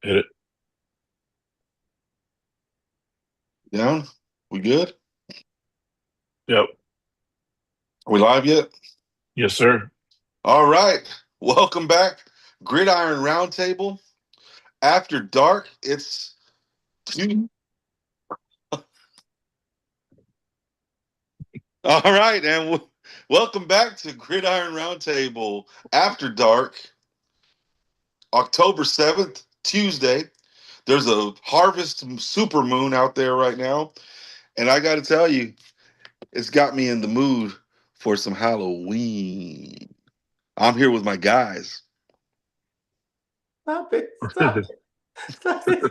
Hit it. Down? We good? Yep. Are we live yet? Yes, sir. All right. Welcome back. Gridiron Roundtable. After dark, it's all right, and welcome back to Gridiron Roundtable After Dark, October 7th, Tuesday. There's a harvest super moon out there right now, and I got to tell you, it's got me in the mood for some Halloween. I'm here with my guys. Stop it. Stop it. Stop it.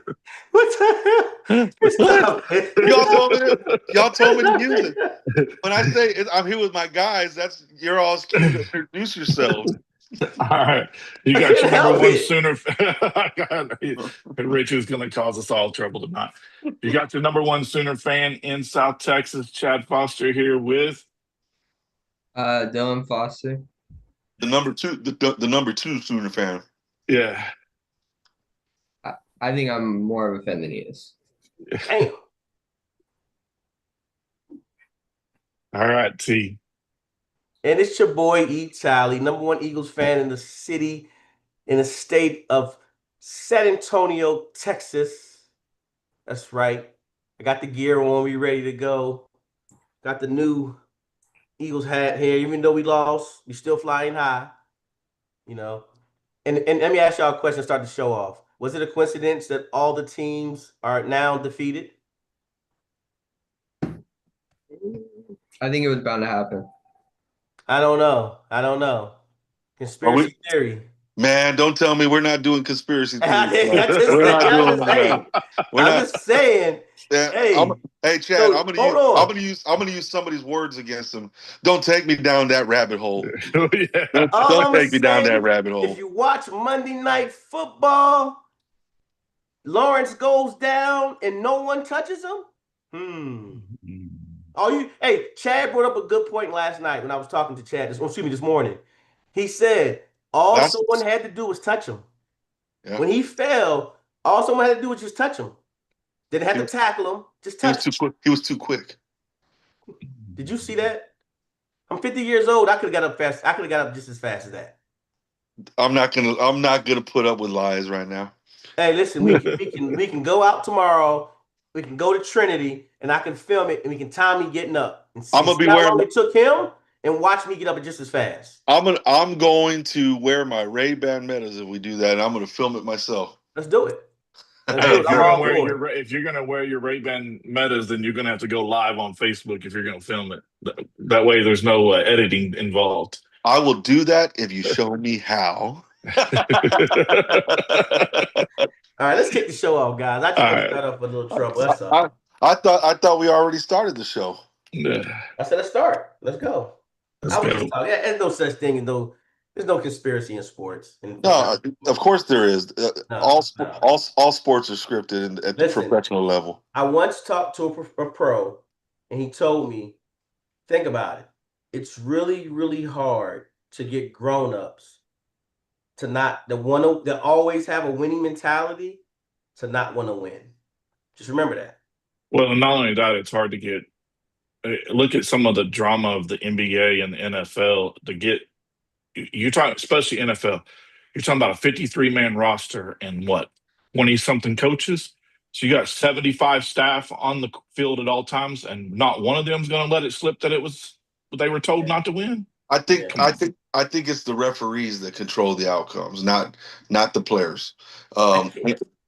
What the hell? Stop it. Y'all told me to use it. When I say I'm here with my guys, that's you're all scared to introduce yourselves. All right. You got your number one Sooner. Rich is going to cause us all trouble tonight. You got your number one Sooner fan in South Texas, Chad Foster, here with Dylan Foster. The number two Sooner fan. Yeah. I think I'm more of a fan than he is. Damn. All right, T. And it's your boy E. Talley, number one Eagles fan in the city, in the state of San Antonio, Texas. That's right. I got the gear on. We ready to go. Got the new Eagles hat here. Even though we lost, we still flying high. You know. And let me ask y'all a question. Start the show off. Was it a coincidence that all the teams are now defeated? I think it was bound to happen. I don't know. Conspiracy theory. Man, don't tell me we're not doing conspiracy theories. We're not doing that. I'm just saying. Hey, Chad, I'm gonna use somebody's words against him. Don't take me down that rabbit hole. Don't take me down that rabbit hole. If you watch Monday Night Football, Lawrence goes down and no one touches him. Chad brought up a good point last night when I was talking to Chad. This morning. He said someone had to do was touch him. Yeah. When he fell, all someone had to do was just touch him. Didn't have to tackle him. Just touch him. He was too quick. Did you see that? I'm 50 years old. I could have got up fast. I could have got up just as fast as that. I'm not gonna put up with lies right now. Hey, listen, we can go out tomorrow. We can go to Trinity, and I can film it, and we can time me getting up. And see I'm gonna be how wearing. Long it took him, and watch me get up just as fast. I'm going to wear my Ray-Ban Metas if we do that, and I'm going to film it myself. Let's do it. If you're gonna wear your Ray-Ban Metas, then you're gonna have to go live on Facebook if you're gonna film it. That way, there's no editing involved. I will do that if you show me how. All right, let's kick the show off, guys. I just want to start off with a little trouble. That's all. I thought we already started the show. I said let's start. Let's go. There's no such thing, there's no conspiracy in sports. No, of course there is. All sports are scripted at the professional level. I once talked to a pro, and he told me, think about it. It's really, really hard to get grown-ups that always have a winning mentality to not want to win. Just remember that. Well, not only that, it's hard to get. Look at some of the drama of the NBA and the NFL to get. You're talking, especially NFL. You're talking about a 53-man roster and 20-something coaches. So you got 75 staff on the field at all times, and not one of them is going to let it slip that they were told not to win. I think it's the referees that control the outcomes, not the players. And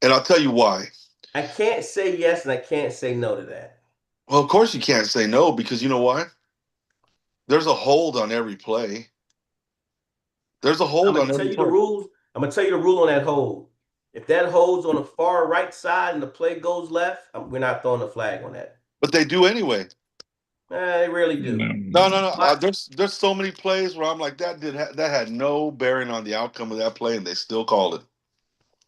I'll tell you why. I can't say yes and I can't say no to that. Well, of course you can't say no, because you know why? There's a hold on every play. There's a hold on every play. I'm going to tell you the rule on that hold. If that hold's on the far right side and the play goes left, we're not throwing a flag on that. But they do anyway. They really do. No. There's so many plays where I'm like, that had no bearing on the outcome of that play, and they still called it.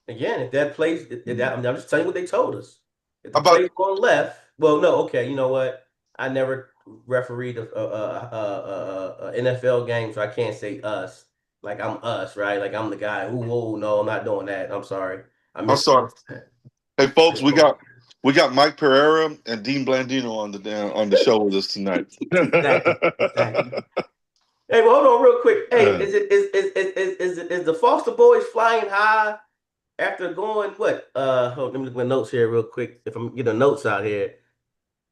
Again, if that plays, I'm just telling you what they told us. If the play's going left, well, no, okay, you know what? I never refereed a NFL game, so I can't say us. Like I'm us, right? Like I'm the guy. Whoa, no, I'm not doing that. I'm sorry. I I'm miss sorry. Hey, folks, we got Mike Pereira and Dean Blandino on the show with us tonight. Exactly. Hey, well, hold on real quick. Hey, Uh. is the Foster boys flying high after going what? Hold on, let me look at my notes here real quick. If I'm getting the notes out here,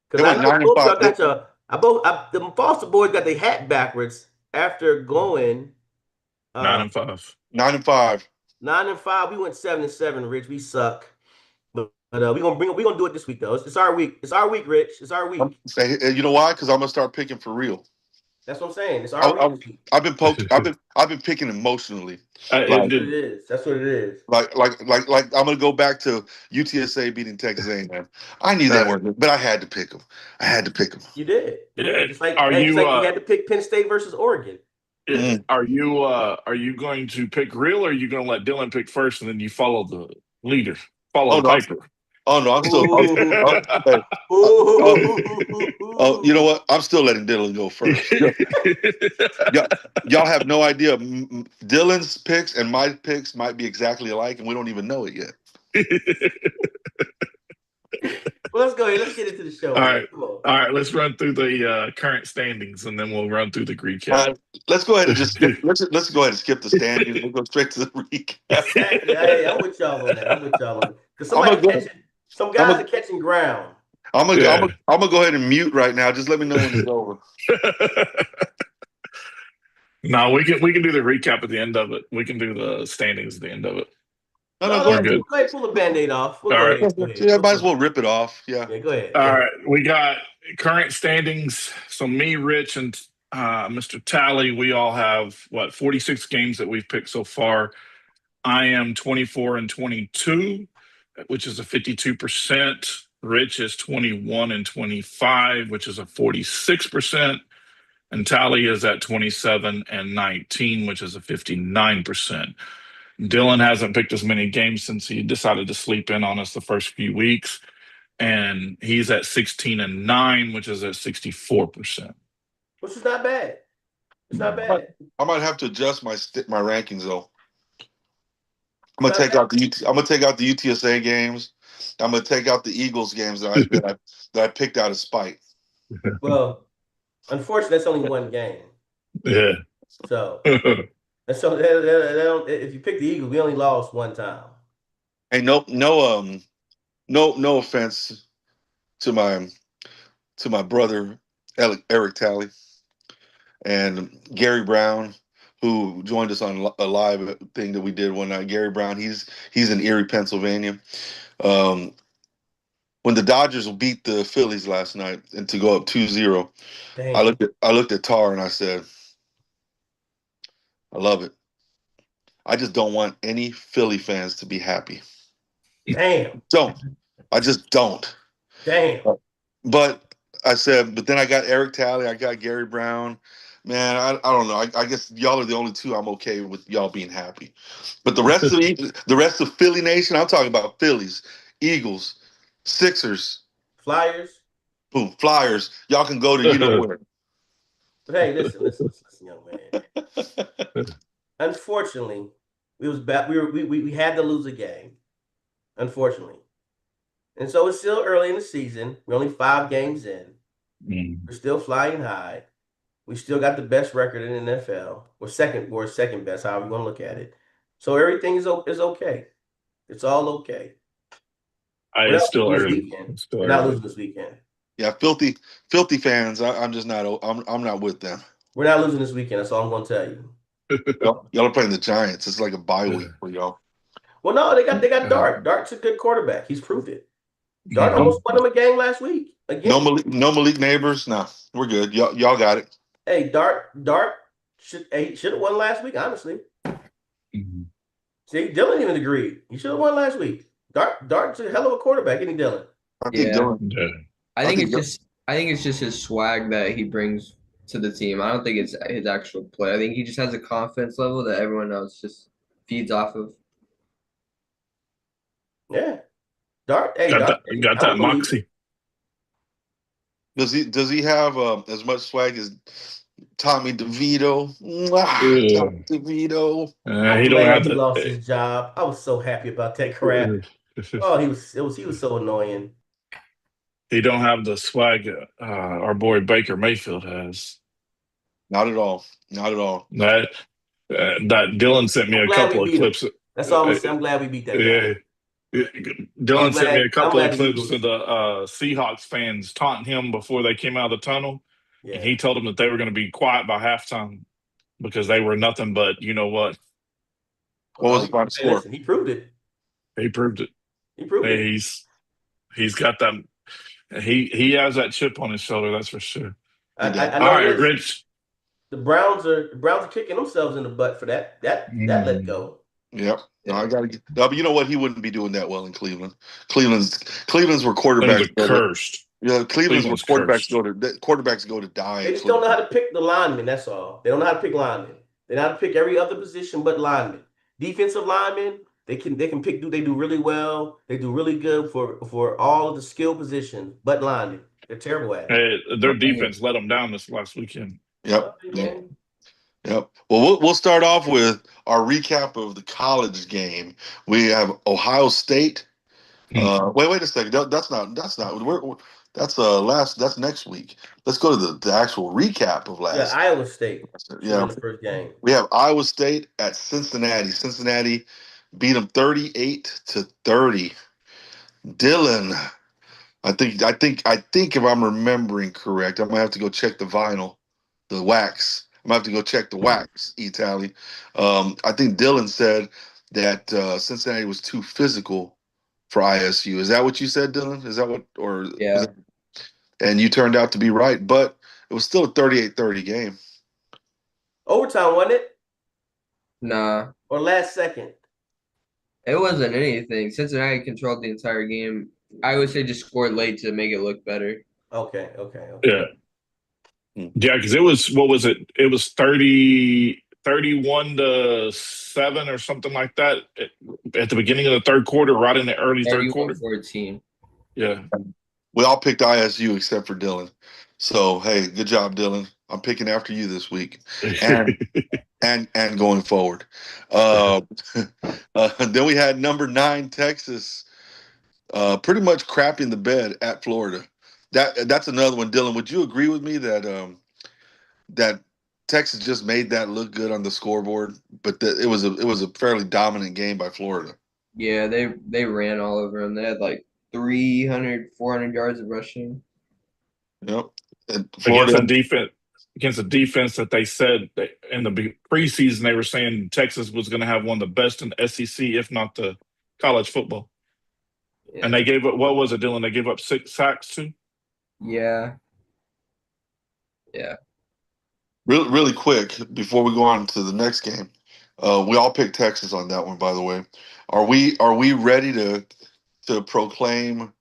because They I went know both 9-5. y'all got your. The Foster boys got their hat backwards after going 9-5. 9-5. 9-5. We went 7-7. Rich, we suck. But we gonna do it this week though. It's our week. It's our week, Rich. It's our week. Hey, you know why? Because I'm gonna start picking for real. That's what I'm saying. It's our week. I've been poked. I've been picking emotionally. That's what it is. That's what it is. Like I'm gonna go back to UTSA beating Texas A&M. I knew they weren't, but I had to pick them. You did. Yeah. Just like Are you you had to pick Penn State versus Oregon. Yeah. Are you going to pick real, or are you going to let Dylan pick first and then you follow the leader, the Piper? No, I'm still. You know what? I'm still letting Dylan go first. Y'all have no idea. Dylan's picks and my picks might be exactly alike, and we don't even know it yet. Well, let's go ahead. Let's get into the show. All right. Let's run through the current standings, and then we'll run through the recap. Let's go ahead and just skip, let's go ahead and skip the standings. We'll go straight to the recap. Hey, I'm with y'all on that. Because some guys are catching ground. I'm gonna go ahead and mute right now. Just let me know when it's over. No, we can do the recap at the end of it. We can do the standings at the end of it. No, go ahead, pull the Band-Aid off. Go ahead. Yeah, might as well rip it off. Yeah, go ahead. All right, we got current standings. So me, Rich, and Mr. Talley, we all have 46 games that we've picked so far. I am 24-22, which is a 52%. Rich is 21-25, which is a 46%. And Talley is at 27-19, which is a 59%. Dylan hasn't picked as many games since he decided to sleep in on us the first few weeks. And he's at 16-9, which is at 64%. Which is not bad. It's not bad. I might have to adjust my rankings though. I'm gonna take out the UTSA games. I'm gonna take out the Eagles games that I picked out of spite. Well, unfortunately, that's only one game. Yeah. So if you pick the Eagles, we only lost one time. Hey, no offense to my brother Eric Talley and Gary Brown, who joined us on a live thing that we did one night. Gary Brown, he's in Erie, Pennsylvania. When the Dodgers beat the Phillies last night and to go up 2-0, I looked at Tar and I said, I love it. I just don't want any Philly fans to be happy. Damn. I just don't. Damn. But I said, but then I got Eric Talley, I got Gary Brown. Man, I don't know. I guess y'all are the only two I'm okay with y'all being happy. But the rest of Philly Nation, I'm talking about Phillies, Eagles, Sixers, Flyers. Boom, Flyers. Y'all can go to you know where. But hey, listen, young man. Unfortunately, we had to lose a game. Unfortunately. And so it's still early in the season. We're only 5 games in. We're still flying high. We still got the best record in the NFL. We're second best, however you want to look at it. So everything is okay. It's all okay. It's still early. We're not losing this weekend. Yeah, filthy fans. I'm just not. I'm not with them. We're not losing this weekend. That's all I'm going to tell you. Y'all are playing the Giants. It's like a bye week for y'all. Well, no, they got Dart. Dart's a good quarterback. He's proved it. Dart almost won them a game last week. Again. No Malik Neighbors. Nah, we're good. Y'all got it. Hey, Dart should have won last week, honestly. See, Dylan even agreed. He should have won last week. Dart's a hell of a quarterback, isn't he, Dylan? I think it's just his swag that he brings to the team. I don't think it's his actual play. I think he just has a confidence level that everyone else just feeds off of. Yeah. Dart, got that moxie. Does he have as much swag as Tommy DeVito. Mwah, Tommy DeVito. I'm He don't glad have he the. lost his job. I was so happy about that crap. Oh, he was so annoying. He don't have the swag our boy Baker Mayfield has. Not at all. Not at all. That Dylan sent me I'm a glad we couple of beat him. clips. That's all I'm saying. I'm glad we beat that guy. Yeah, Dylan sent me a I'm couple glad of the clips Eagles. to the Seahawks fans taunting him before they came out of the tunnel, Yeah. and he told them that they were going to be quiet by halftime because they were nothing but you know what. What was the final score? Listen, he proved it. He proved it. He proved it. He's got that. He has that chip on his shoulder. That's for sure. I All know right, this. Rich. The Browns are kicking themselves in the butt for that let go. Yep. No, I gotta get. No, but you know what? He wouldn't be doing that well in Cleveland. Cleveland's where quarterbacks Cleveland's cursed. Yeah, Cleveland's where Cleveland's quarterbacks go to die. They just don't know how to pick the linemen. That's all. They don't know how to pick linemen. They know how to pick every other position but linemen. Defensive linemen, they can pick. They do really well. They do really good for all of the skill positions but linemen. They're terrible at it. Hey, their defense let them down this last weekend. Yep. Yep. Well, we'll start off with our recap of the college game. We have Ohio State. Wait a second. That's not. That's next week. Let's go to the actual recap of last. Yeah, Iowa State. Yeah, the first game. We have Iowa State at Cincinnati. Cincinnati beat them 38-30. Dylan, I think if I'm remembering correct, I'm gonna have to go check the vinyl, the wax. I'm gonna have to go check the wax, Talley. I think Dylan said that Cincinnati was too physical for ISU. Is that what you said, Dylan? Is that what, or yeah? And you turned out to be right, but it was still a 38-30 game. Overtime, wasn't it? Nah. Or last second? It wasn't anything. Cincinnati controlled the entire game. I would say just scored late to make it look better. Okay. Yeah. Yeah, because it was, what was it? It was 31-7 or something like that at the beginning of the third quarter, right in the early third quarter. 31-14. Yeah. We all picked ISU except for Dylan. So, hey, good job, Dylan. I'm picking after you this week and going forward. Then we had number 9 Texas pretty much crapping the bed at Florida. That's another one, Dylan. Would you agree with me that that Texas just made that look good on the scoreboard, but it was a fairly dominant game by Florida? Yeah, they ran all over them. They had like 300, 400 yards of rushing. Yep. And Florida against a defense that they said that in the preseason they were saying Texas was going to have one of the best in the SEC, if not the college football. Yeah. And they gave up, what was it, Dylan? They gave up 6 sacks too? Yeah. Really quick before we go on to the next game, we all picked Texas on that one. By the way, are we ready to proclaim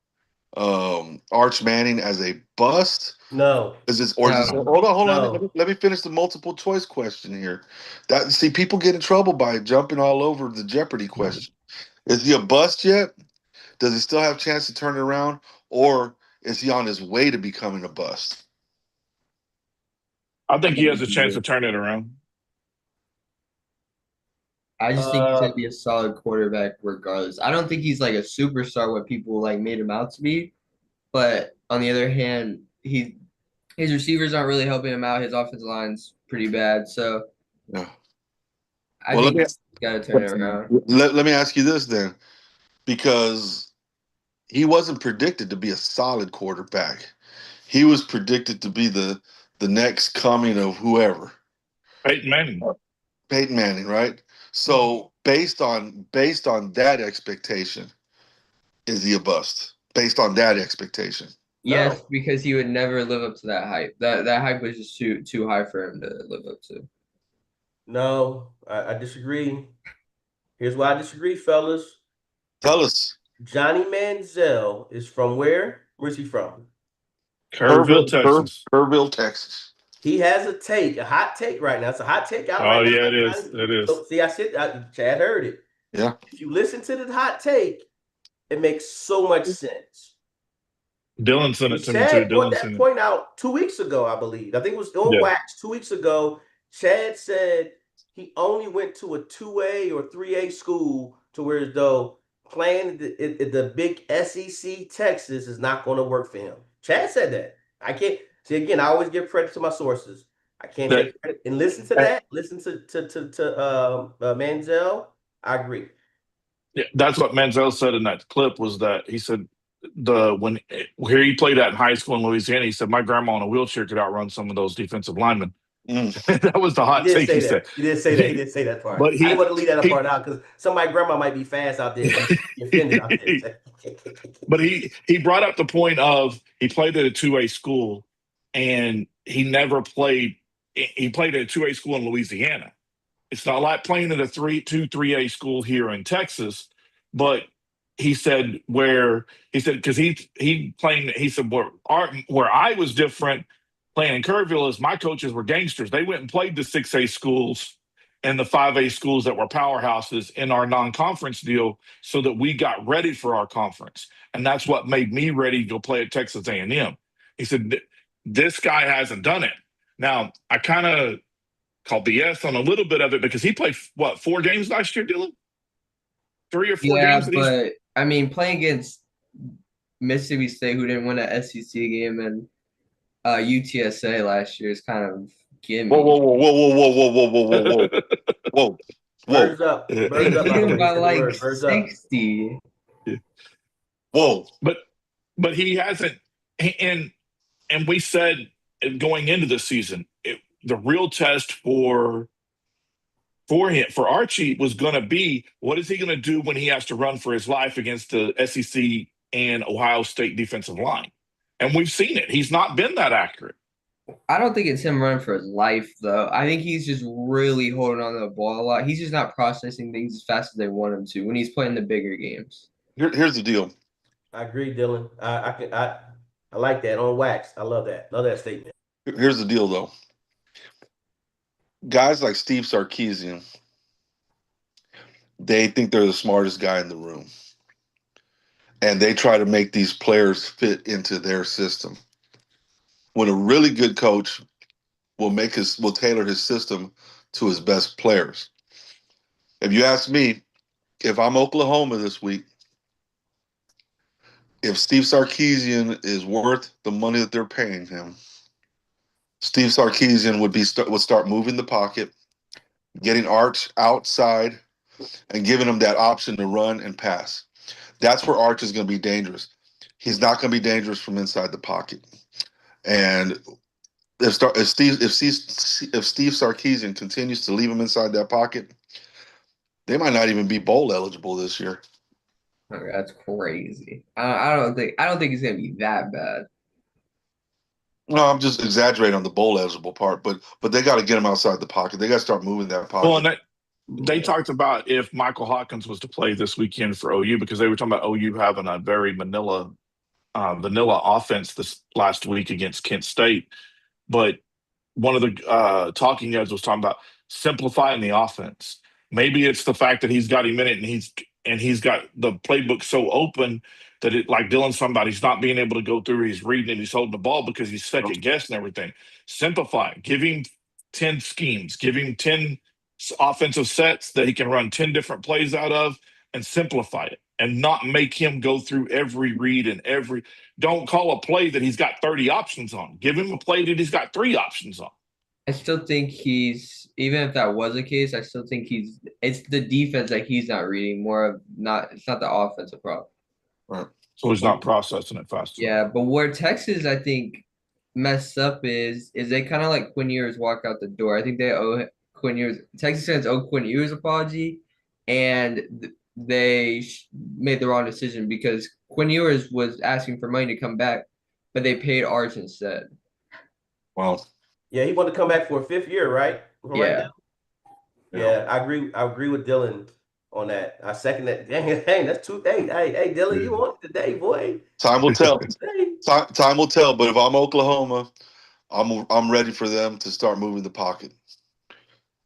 Arch Manning as a bust? No. Hold on. Let me finish the multiple choice question here. See, people get in trouble by jumping all over the Jeopardy question. Is he a bust yet? Does he still have a chance to turn it around, or is he on his way to becoming a bust? I think he has a chance to turn it around. I just think he's going to be a solid quarterback regardless. I don't think he's like a superstar what people like made him out to be. But on the other hand, his receivers aren't really helping him out. His offensive line's pretty bad. So yeah. I think he's got to turn it around. Let me ask you this then, because he wasn't predicted to be a solid quarterback. He was predicted to be the next coming of whoever. Peyton Manning, right? So based on that expectation, is he a bust? Based on that expectation. Yes, because he would never live up to that hype. That hype was just too high for him to live up to. No, I disagree. Here's why I disagree, fellas. Tell us. Johnny Manziel is from where? Where's he from? Kerrville, Texas. Kerrville, Texas. He has a hot take right now. It's a hot take out right now. Oh, yeah, it is. It is. So, see, Chad heard it. Yeah. If you listen to the hot take, it makes so much sense. Dylan sent it to me too. Chad brought Dylan that sent it. point out 2 weeks ago, I believe. I think it was on Yeah. Wax 2 weeks ago. Chad said he only went to a 2A or 3A school to where as though playing the big SEC Texas is not going to work for him. Chad said that. I can't see again. I always give credit to my sources. I can't That- take credit and listen to that. Listen to Manziel. I agree. Yeah, that's what Manziel said in that clip was that he said here he played at in high school in Louisiana. He said my grandma in a wheelchair could outrun some of those defensive linemen. That was the hot He did take say he that. said. He did say that. He did say that part. But I didn't want to leave that part out because somebody grandma might be fast out there. Be offended out there. But he brought up the point of he played at a 2A school and he never played. He played at a 2A school in Louisiana. It's not like playing at a 3A school here in Texas, but he said because he said where I was different playing in Kerrville is my coaches were gangsters. They went and played the 6A schools and the 5A schools that were powerhouses in our non-conference deal so that we got ready for our conference. And that's what made me ready to go play at Texas A&M. He said, this guy hasn't done it. Now, I kind of call BS on a little bit of it because he played, 4 games last year, Dylan? 3 or 4 games? Yeah, but, I mean, playing against Mississippi State, who didn't win an SEC game, and UTSA last year is kind of gimme. Whoa. Birds up. They Birds up. beat him by like Birds up. 60. Whoa. But he hasn't, and we said going into the season, the real test for Archie was going to be what is he going to do when he has to run for his life against the SEC and Ohio State defensive line? And we've seen it. He's not been that accurate. I don't think it's him running for his life, though. I think he's just really holding on to the ball a lot. He's just not processing things as fast as they want him to when he's playing the bigger games. Here's the deal. I agree, Dylan. I like that on Wax. I love that. Love that statement. Here's the deal, though. Guys like Steve Sarkisian, they think they're the smartest guy in the room. And they try to make these players fit into their system. When a really good coach will tailor his system to his best players. If you ask me, if I'm Oklahoma this week, if Steve Sarkisian is worth the money that they're paying him, Steve Sarkisian would start moving the pocket, getting Arch outside, and giving him that option to run and pass. That's where Arch is going to be dangerous. He's not going to be dangerous from inside the pocket. And if Steve Sarkisian continues to leave him inside that pocket, they might not even be bowl eligible this year. Okay, that's crazy. I don't think it's gonna be that bad. No, I'm just exaggerating on the bowl eligible part, but they got to get him outside the pocket. They got to start moving that pocket. Well, and they talked about if Michael Hawkins was to play this weekend for OU because they were talking about OU having a very vanilla offense this last week against Kent State. But one of the talking heads was talking about simplifying the offense. Maybe it's the fact that he's got him in it and he's got the playbook so open that it, like Dylan, he's not being able to go through. He's reading and he's holding the ball because he's second guessing everything. Simplify. Give him 10 schemes. Give him 10 offensive sets that he can run 10 different plays out of and simplify it and not make him go through every read and don't call a play that he's got 30 options on. Give him a play that he's got 3 options on. I still think even if that was the case, I still think it's the defense that he's not reading it's not the offensive problem. Right. So he's not processing it fast enough. Yeah, but where Texas, I think, messed up is they kind of let Quinn Ewers walk out the door. I think they owe Quinn Ewers. Texas fans owe Quinn Ewers apology, and they made the wrong decision because Quinn Ewers was asking for money to come back, but they paid Arch instead. Well, yeah, he wanted to come back for a 5th year, right? Yeah. Yeah, I agree with Dylan on that. I second that. Dang, that's 2 days. Hey, Dylan, you want it today, boy? time will tell. Time will tell. But if I'm Oklahoma, I'm ready for them to start moving the pocket.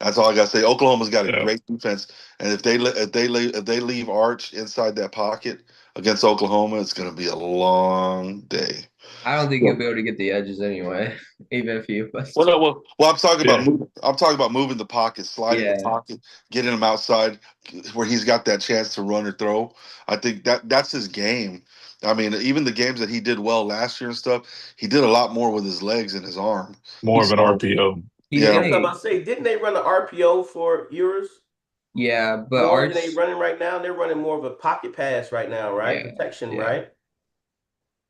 That's all I got to say. Oklahoma's got a great defense, and if they leave Arch inside that pocket, against Oklahoma, it's going to be a long day. I don't think he'll be able to get the edges anyway, even if he was. Well, I'm talking about Yeah. moving. I'm talking about moving the pocket, sliding the pocket, getting him outside where he's got that chance to run or throw. I think that's his game. I mean, even the games that he did well last year and stuff, he did a lot more with his legs and his arm. More of an RPO. He's Yeah, gonna, I'm about to say, didn't they run an RPO for Ewers? yeah, but More than they running right now. They're running more of a pocket pass right now, right? Yeah, Protection, yeah. right?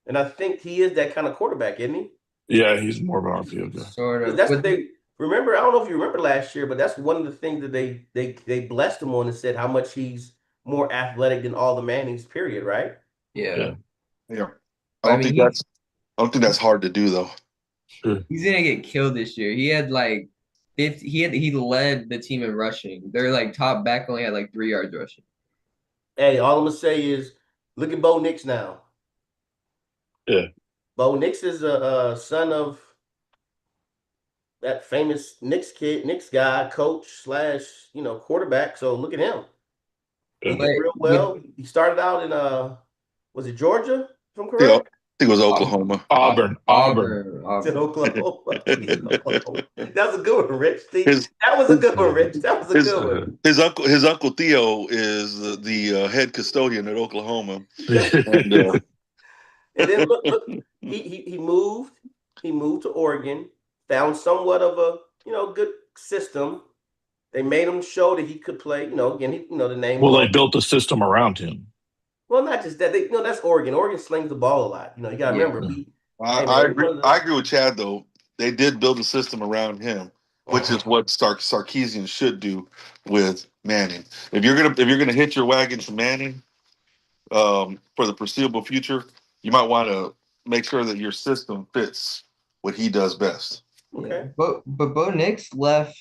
And I think he is that kind of quarterback, isn't he? Yeah, he's more of an RPO guy. Sort of. That's what they remember. I don't know if you remember last year, but that's one of the things that they blessed him on and said how much he's more athletic than all the Mannings. Period. Right? Yeah. Yeah. I don't think that's hard to do though. He's gonna get killed this year. He had like he led the team in rushing. Their like top back only had like 3 yards rushing. Hey, all I'm gonna say is look at Bo Nix now. Yeah. Bo Nix is a son of that famous Knicks guy, coach / quarterback. So look at him. He did real well. He started out in was it Georgia? If I'm correct. Yeah, I think it was Oklahoma. Auburn. To Oklahoma. That was a good one, Rich. That was a good one, Rich. That was a good one. His uncle Theo is the head custodian at Oklahoma. And then look, he moved to Oregon, found somewhat of a good system. They made him show that he could play. Again, the name. Well, they built a system around him. Well, not just that. That's Oregon. Oregon slings the ball a lot. You got to remember. I agree with Chad though. They did build a system around him, which is what Sarkisian should do with Manning. If you're gonna hit your wagon to Manning for the foreseeable future, you might want to make sure that your system fits what he does best. Okay. But Bo Nix left.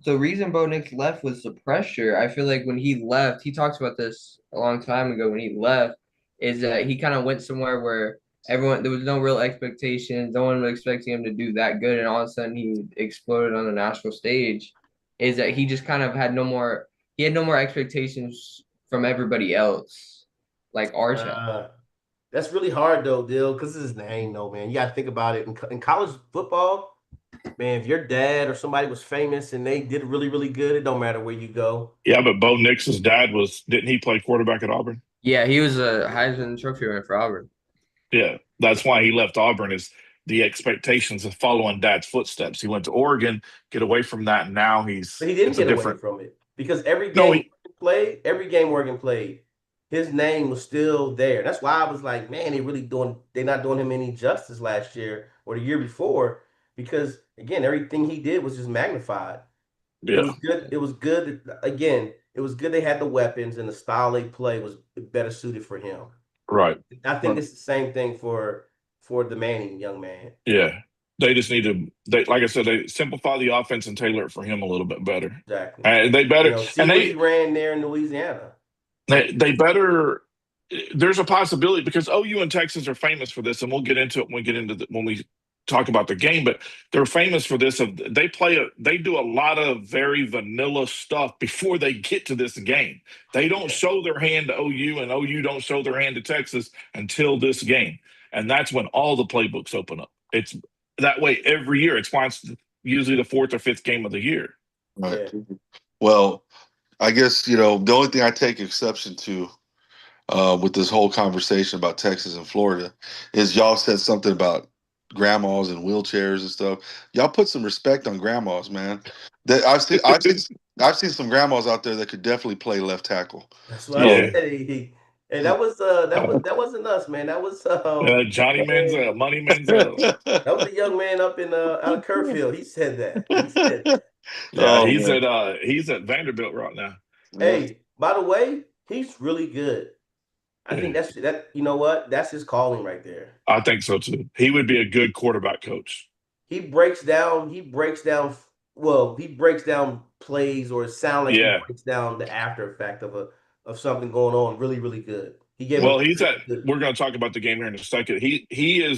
The reason Bo Nix left was the pressure. I feel like when he left, he talks about this a long time ago. When he left, is that he kind of went somewhere where there was no real expectations. No one was expecting him to do that good, and all of a sudden he exploded on the national stage. Is that he just kind of had no more. He had no more expectations from everybody else, like Arch. That's really hard though, Dill, because it's his name, though, man. You got to think about it in college football. Man, if your dad or somebody was famous and they did really, really good, it don't matter where you go. Yeah, but Bo Nix's dad didn't he play quarterback at Auburn? Yeah, he was a Heisman Trophy winner for Auburn. Yeah, that's why he left Auburn is the expectations of following dad's footsteps. He went to Oregon, get away from that, and now But he didn't get away from it because every game Oregon played, his name was still there. That's why I was like, man, they're not doing him any justice last year or the year before. Because again, everything he did was just magnified. Yeah. It was good. It was good. Again, it was good they had the weapons and the style they play was better suited for him. Right. I think it's the same thing for the Manning young man. Yeah. They just need to, like I said, they simplify the offense and tailor it for him a little bit better. Exactly. And they better. See what he ran there in Louisiana. They better. There's a possibility because OU and Texas are famous for this, and we'll get into it when we talk about the game, but they're famous for this. They do a lot of very vanilla stuff before they get to this game. They don't show their hand to OU, and OU don't show their hand to Texas until this game, and that's when all the playbooks open up. It's that way every year. It's why it's usually the 4th or 5th game of the year. Right. Yeah. Well, I guess the only thing I take exception to with this whole conversation about Texas and Florida is y'all said something about grandmas and wheelchairs and stuff. Y'all put some respect on grandmas, man. I've seen some grandmas out there that could definitely play left tackle. That's what I said. And that wasn't us, man. That was Johnny Manziel, Money Manziel. That was the young man up in out of Kerrfield. He said that. Yeah, he's at Vanderbilt right now. Hey, by the way, he's really good. I think that you know what? That's his calling right there. I think so too. He would be a good quarterback coach. He breaks down plays or sound like he breaks down the after effect of something going on really, really good. We're going to talk about the game here in a second. He's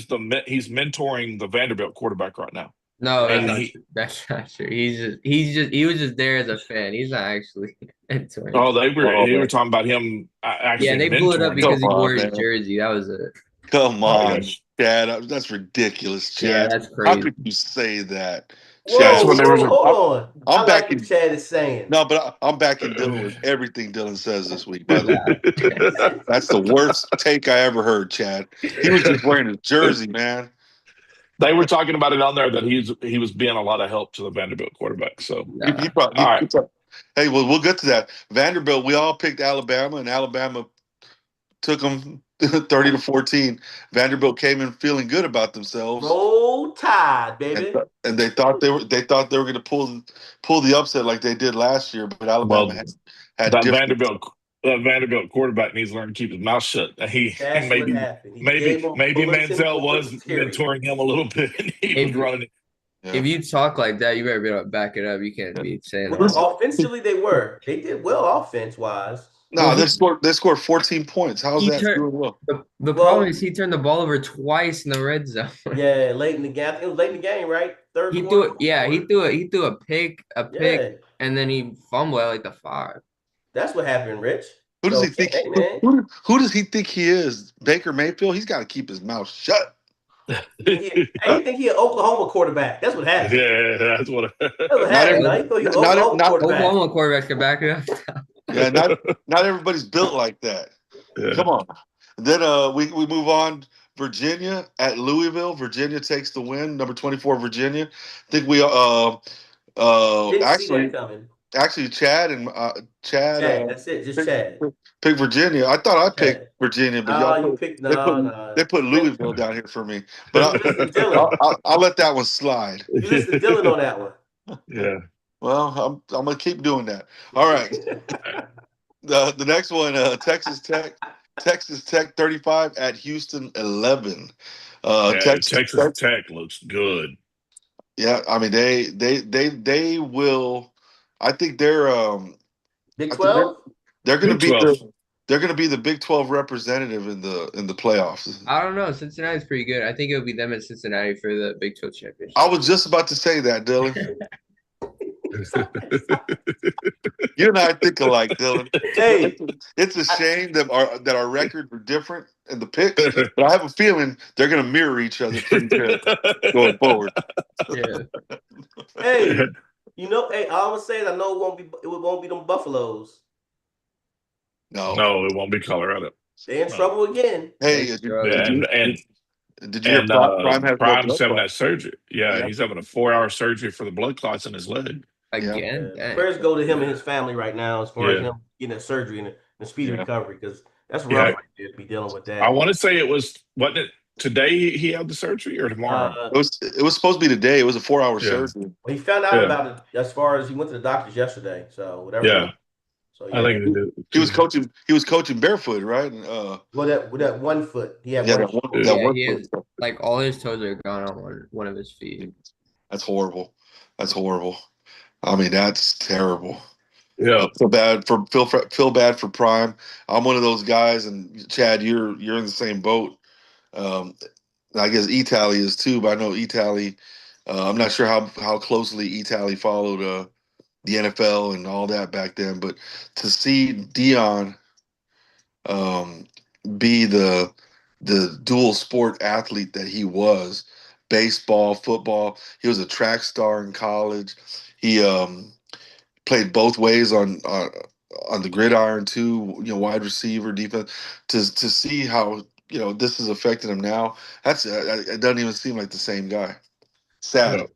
mentoring the Vanderbilt quarterback right now. No, And that's not true. He was just there as a fan. He's not actually entering. oh, they Oh, were man. talking about him Yeah, actually they blew it up mentoring him. because he Come wore on, his man. jersey. That was it. Come Oh, on, yes. Chad. That's ridiculous, Yeah, Chad. that's How crazy. could you say that, That's Chad? Whoa, when there was whoa, a hold on. I I'm like what backing. Chad is saying. No, but I'm backing Dylan with everything Dylan says this week. By the way, Nah. that's the worst take I ever heard, Chad. He was just wearing his jersey, man. They were talking about it on there that he was being a lot of help to the Vanderbilt quarterback. So He Nah. probably. all right, Hey, well, we'll get to that. Vanderbilt. We all picked Alabama, and Alabama took them 30-14. Vanderbilt came in feeling good about themselves, Roll Tide, baby. and they thought they were going to pull the upset like they did last year. But Alabama well, had that different. Vanderbilt quarterback needs to learn to keep his mouth shut. He That's what happened. He gave him maybe bulletin Manziel board was material. mentoring him a little bit, and he was running it. Yeah. If you talk like that, you better be able to back it up. You can't be saying Well, that. offensively, they were. They did well offense wise. No, Well, they scored 14 points. How's he that turned doing well? the Well- problem is he turned the ball over twice in the red zone. Yeah, late in the game. I think it was late in the game, right? Third He quarter. threw it. Yeah, he threw a pick, Yeah, and then he fumbled at like the 5. that's what happened, Rich. Who does So, he think? hey, man. Who does he think he is? Baker Mayfield. He's got to keep his mouth shut. Hey, you think he an Oklahoma quarterback? That's what happened. Yeah, that's what. That's what Not happened. every- He thought he was not- Oklahoma not- quarterback. Oklahoma quarterbacks can back it up. Yeah, not everybody's built like that. Yeah. Come on. Then we move on. Virginia at Louisville. Virginia takes the win. Number 24, Virginia. I think we Didn't see that coming. actually Chad Chad, that's it. Just Chad. picked Virginia. I thought I picked Chad. Virginia, but Oh, y'all you picked they put Louisville down here for me. You But listen to Dylan. I'll let that one slide. You listen to Dylan on that one. Yeah. Well, I'm gonna keep doing that. All right. The next one, Texas Tech 35 at Houston 11. Texas Tech looks good. Yeah, I mean they will. I think they're Big 12? they're going to Big be 12. they're going to be the Big 12 representative in the playoffs. I don't know. Cincinnati's pretty good. I think it would be them at Cincinnati for the Big 12 championship. I was just about to say that, Dylan. You and I think alike, Dylan. Hey. It's a shame that our records are different in the picks, but I have a feeling they're going to mirror each other pretty good going forward. Yeah. Hey, hey, all I'm saying is I know it won't be them Buffaloes. No, it won't be Colorado. They're in trouble again. Hey, And did you hear Prime has Prime's no having blood that surgery. Yeah, Yeah. he's having a 4-hour surgery for the blood clots in his leg. Again? Yeah. Dang. Prayers go to him and his family right now as far as Yeah. him getting a surgery and a speedy Yeah. recovery because that's rough Yeah. right there to be dealing with that. I want to say wasn't it today he had the surgery or tomorrow? It was supposed to be today. It was a 4-hour Yeah. surgery. Well, he found out Yeah. about it as far as he went to the doctors yesterday. So whatever. Yeah. So I think it is. He was coaching barefoot, right? And, with that 1 foot, he had yeah, one. that Yeah, one he has, foot. like all his toes are gone on one of his feet. That's horrible. That's horrible. I mean, that's terrible. Yeah. Feel bad for Prime. I'm one of those guys, and Chad, you're in the same boat. I guess E-Tally is too, but I know E-Tally. I'm not sure how closely E-Tally followed the NFL and all that back then, but to see Dion be the dual sport athlete that he was, baseball, football. He was a track star in college. He played both ways on the gridiron too. Wide receiver, defense. To see how this has affected him now. It doesn't even seem like the same guy. Sad. Yeah.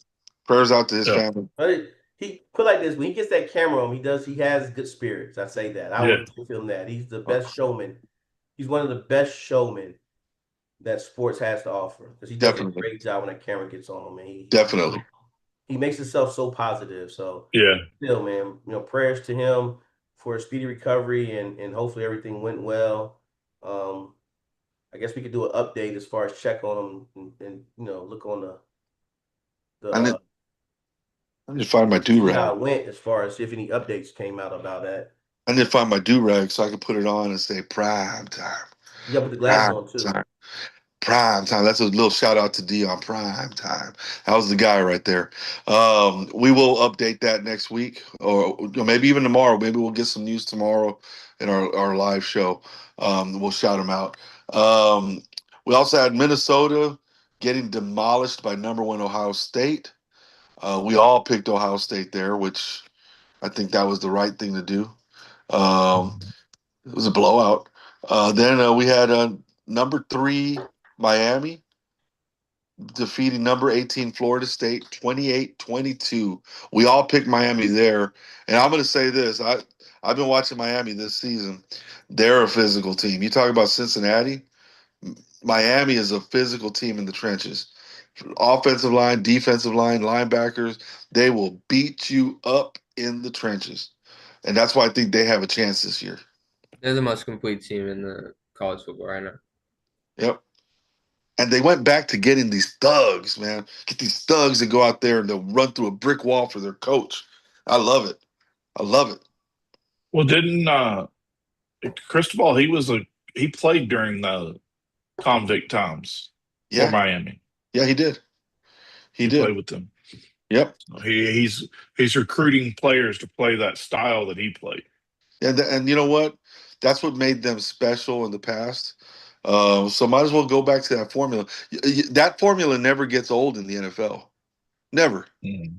Prayers out to his Yeah. family. But he put like this when he gets that camera on him, he has good spirits. I say that. I Yeah. would give him that. He's the best showman. He's one of the best showmen that sports has to offer because he does Definitely. a great job when that camera gets on him. And Definitely. he makes himself so positive. So Yeah. still, man, prayers to him for a speedy recovery and hopefully everything went well. I guess we could do an update as far as check on him and look on the I need to find my see do-rag. how it went as far as if any updates came out about that. I need to find my do-rag so I can put it on and say prime time. You got to put the glasses Prime on too. time. Prime time. That's a little shout out to Dion. Prime time. That was the guy right there. We will update that next week, or maybe even tomorrow. Maybe we'll get some news tomorrow in our live show. We'll shout him out. We also had Minnesota getting demolished by #1 Ohio State. We all picked Ohio State there, which I think that was the right thing to do. It was a blowout. Then we had #3 Miami defeating #18 Florida State 28-22. We all picked Miami there. And I'm going to say this. I've been watching Miami this season. They're a physical team. You talk about Cincinnati, Miami is a physical team in the trenches. Offensive line, defensive line, linebackers, they will beat you up in the trenches. And that's why I think they have a chance this year. They're the most complete team in the college football right now. Yep. And they went back to getting these thugs, man. Get these thugs to go out there and they'll run through a brick wall for their coach. I love it. I love it. Well, didn't Cristobal? He played during the convict times for Miami. Yeah, he did. He did. Played with them. Yep. He's recruiting players to play that style that he played. And you know what? That's what made them special in the past. So might as well go back to that formula. That formula never gets old in the NFL. Never. Mm.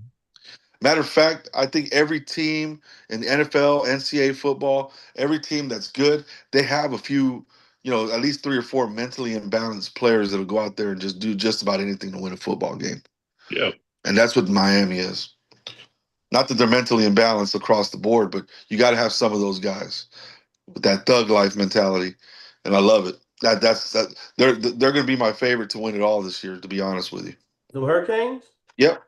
Matter of fact, I think every team in the NFL, NCAA football, every team that's good, they have a few, at least 3 or 4 mentally imbalanced players that'll go out there and just do just about anything to win a football game. Yep. And that's what Miami is. Not that they're mentally imbalanced across the board, but you got to have some of those guys with that thug life mentality, and I love it. They're going to be my favorite to win it all this year, to be honest with you. The Hurricanes? Yep.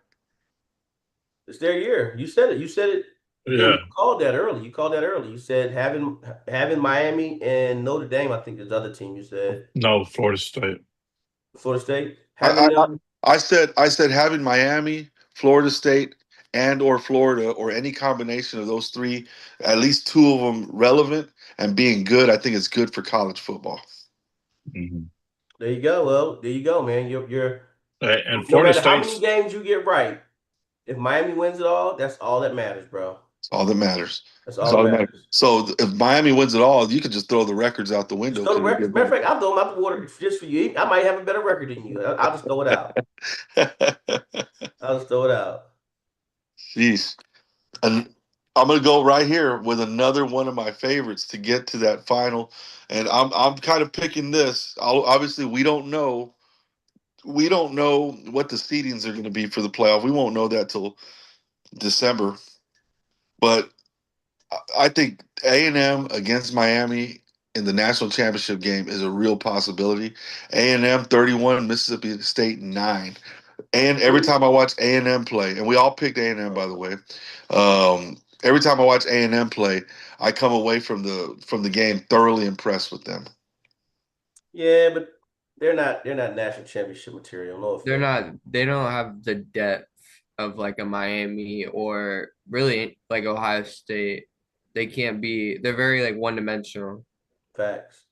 It's their year. You said it. Yeah. You called that early. You said having Miami and Notre Dame, I think is the other team you said. No, Florida State. Florida State? I said having Miami, Florida State, and or Florida, or any combination of those 3, at least 2 of them relevant and being good, I think it's good for college football. Mm-hmm. There you go. Well, there you go, man. You're and no Florida matter how State's, many games you get right, if Miami wins it all, that's all that matters, bro. That's all that matters. That's all that matters. So if Miami wins it all, you could just throw the records out the window. Matter of fact, I'll throw them out the water just for you. I might have a better record than you. I'll just throw it out. I'll just throw it out. Jeez. And I'm going to go right here with another one of my favorites to get to that final. And I'm kind of picking this. Obviously, we don't know what the seedings are going to be for the playoff. We won't know that till December. But I think A&M against Miami in the national championship game is a real possibility. A&M 31, Mississippi State 9. And every time I watch A&M play, and we all picked A&M, by the way. Every time I watch A&M play, I come away from the game thoroughly impressed with them. Yeah, but they're not national championship material. No offense. They're not. They don't have the depth of like a Miami or really like Ohio State. They can't be. They're very like one-dimensional. Facts.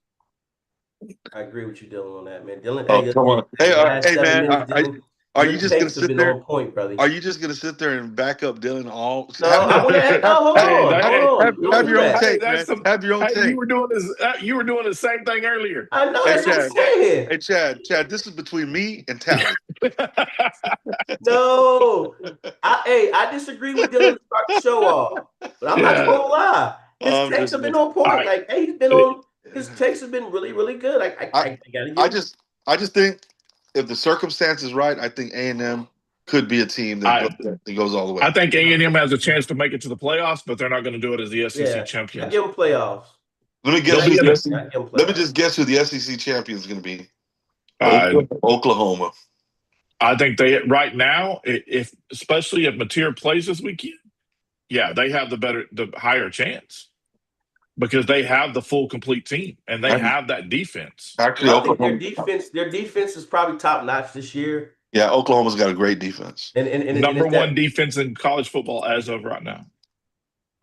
I agree with you, Dylan, on that, man. Dylan, Come on. Hey, man. Are you just gonna sit there? On point, brother. Are you just gonna sit there and back up Dylan all? No, I want to. Hold on. Have your own take, man. Have your own take. You were doing this. You were doing the same thing earlier. I know. That's what I'm saying. Hey, Chad. This is between me and Tally. No, I disagree with Dylan to start the show off, but I'm not gonna lie. His takes have been on point. Like, hey, his takes have been really, really good. I just think if the circumstance is right, I think A&M could be a team that goes all the way. I think A&M has a chance to make it to the playoffs, but they're not going to do it as the SEC champions. I give them playoffs. Let me just guess who the SEC champion is going to be. Oklahoma. I think right now, especially if Mateer plays this weekend, they have the higher chance because they have the full complete team and they have that defense. Actually, their defense is probably top notch this year. Yeah, Oklahoma's got a great defense. And number one defense in college football as of right now.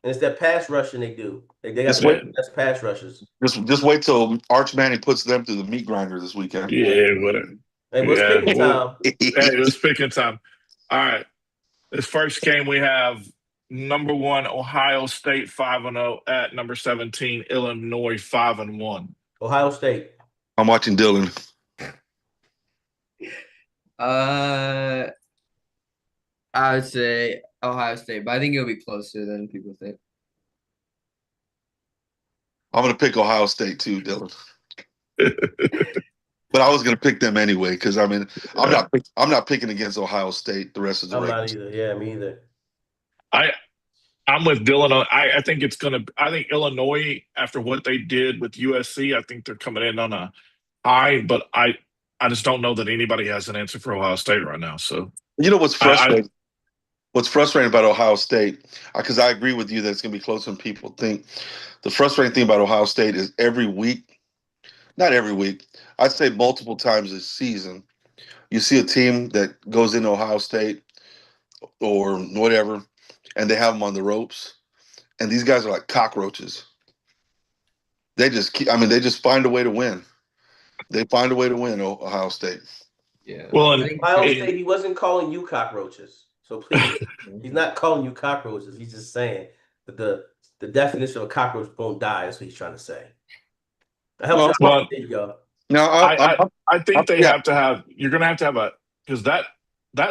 And it's that pass rushing they do. They got Just the wait. best pass rushes. Just wait till Arch Manning puts them through the meat grinder this weekend. Yeah, whatever. Hey, what's Yeah, picking time? hey, it's picking time. All right. This first game we have number 1 Ohio State 5-0 at number 17 Illinois 5-1. Ohio State. I'm watching Dylan. I would say Ohio State, but I think it'll be closer than people think. I'm gonna pick Ohio State too, Dylan. But I was gonna pick them anyway because I mean I'm not picking against Ohio State the rest of the I'm not race. either. Yeah, me either. I'm with Dylan. I think it's gonna. I think Illinois, after what they did with USC, I think they're coming in on a high. But I just don't know that anybody has an answer for Ohio State right now. So You know what's frustrating? What's frustrating about Ohio State, because I agree with you that it's going to be closer than people think. The frustrating thing about Ohio State is every week, not every week, I'd say multiple times this season, you see a team that goes into Ohio State or whatever, and they have them on the ropes, and these guys are like cockroaches. They just they just find a way to win. They find a way to win Ohio State. Yeah. Well, Ohio State, he wasn't calling you cockroaches. So please, he's not calling you cockroaches. He's just saying that the definition of a cockroach won't die is what he's trying to say. I help y'all. Now, I think they have to have. You're going to have a because that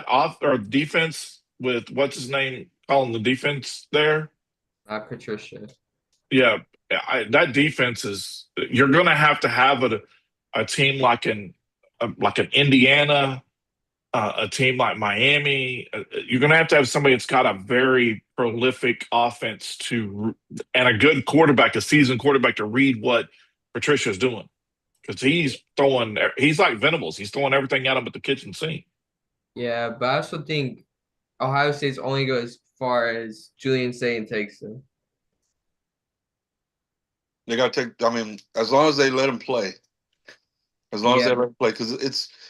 off or defense with what's his name calling the defense there. Patricia. Yeah, that defense is. You're going to have a team like an Indiana. A team like Miami, you're going to have somebody that's got a very prolific offense and a good quarterback, a seasoned quarterback to read what Patricia's doing. Because he's like Venables. He's throwing everything at him at the kitchen sink. Yeah, but I also think Ohio State's only go as far as Julian Saint takes them. they got to take, as long as they let him play. As long as they let him play, because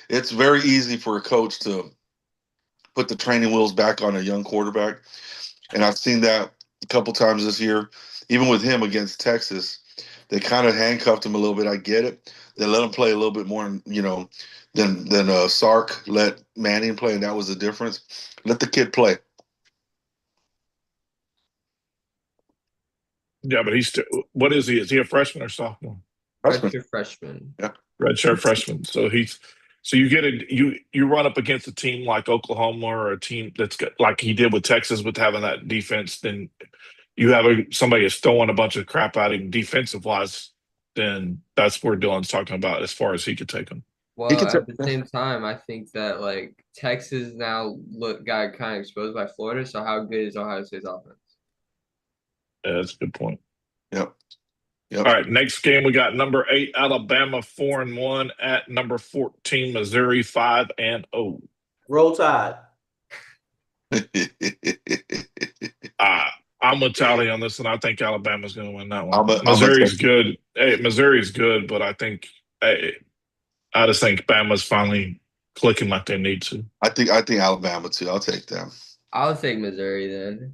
it's very easy for a coach to put the training wheels back on a young quarterback. And I've seen that a couple times this year, even with him against Texas. They kind of handcuffed him a little bit. I get it. They let him play a little bit more, than Sark let Manning play, and that was the difference. Let the kid play. Yeah, but he's still, what is he? Is he a freshman or sophomore? Freshman. Yeah. Redshirt freshman. So you run up against a team like Oklahoma or a team that's got, like he did with Texas with having that defense, then you have somebody that's throwing a bunch of crap at him defensive wise, then that's where Dylan's talking about as far as he could take them. Well, at the same time, I think that like Texas now got kind of exposed by Florida. So how good is Ohio State's offense? Yeah, that's a good point. Yep. All right, next game we got number 8 Alabama 4-1 at number 14 Missouri 5-0. Roll Tide. I'm with Tally on this, and I think Alabama's going to win that one. Missouri's good. Hey, Missouri's good, but I just think Bama's finally clicking like they need to. I think Alabama too. I'll take them. I'll take Missouri then.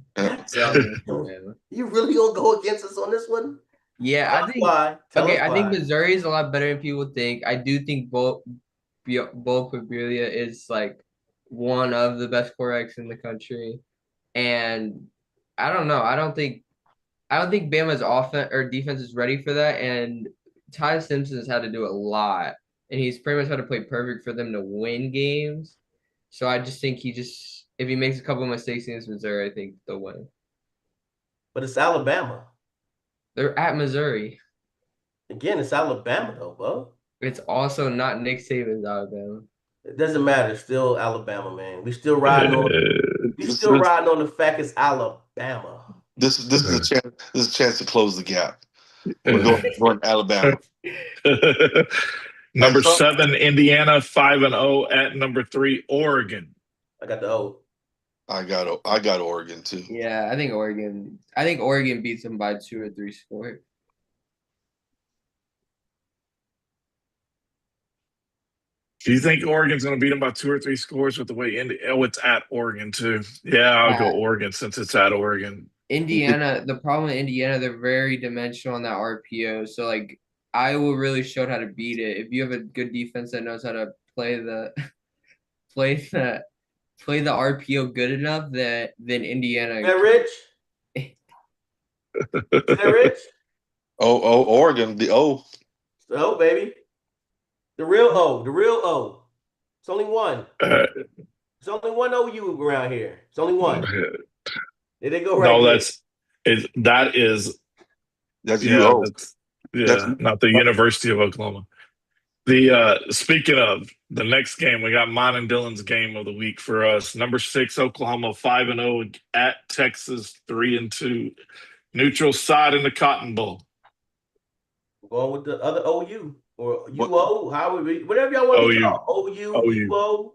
You really gonna go against us on this one? Yeah, I think Missouri is a lot better than people think. I do think Bo Peguila is like one of the best quarterbacks in the country, and I don't know. I don't think Bama's offense or defense is ready for that. And Ty Simpson has had to do a lot, and he's pretty much had to play perfect for them to win games. So I just think if he makes a couple of mistakes against Missouri, I think they'll win. But it's Alabama. They're at Missouri. Again, it's Alabama though, bro. It's also not Nick Saban's Alabama. It doesn't matter. It's still Alabama, man. We still riding on the fact it's Alabama. This is a chance to close the gap. We're going Alabama. Number 7 Indiana 5-0 at number 3 Oregon. I got the O. I got Oregon too. Yeah, I think Oregon beats them by 2 or 3 scores. Do you think Oregon's going to beat them by 2 or 3 scores with the way it's at Oregon too? Yeah, I'll go Oregon since it's at Oregon. Indiana, the problem with Indiana, they're very dimensional on that RPO. So like Iowa really showed how to beat it. If you have a good defense that knows how to play the play the play the RPO good enough, that then Indiana. Is that Rich? Is that Rich? Oregon, the O. Oh, baby. The real O. The real O. It's only one. Uh, It's only one OU around here. It's only one. There they go right no, there. that is That's yeah, UO. That's not the University of Oklahoma. The speaking of the next game, we got mine and Dylan's game of the week for us. Number 6, Oklahoma 5-0 at Texas 3-2. Neutral side in the Cotton Bowl. Going with the other OU or UO, whatever y'all want to be called. OU, UO,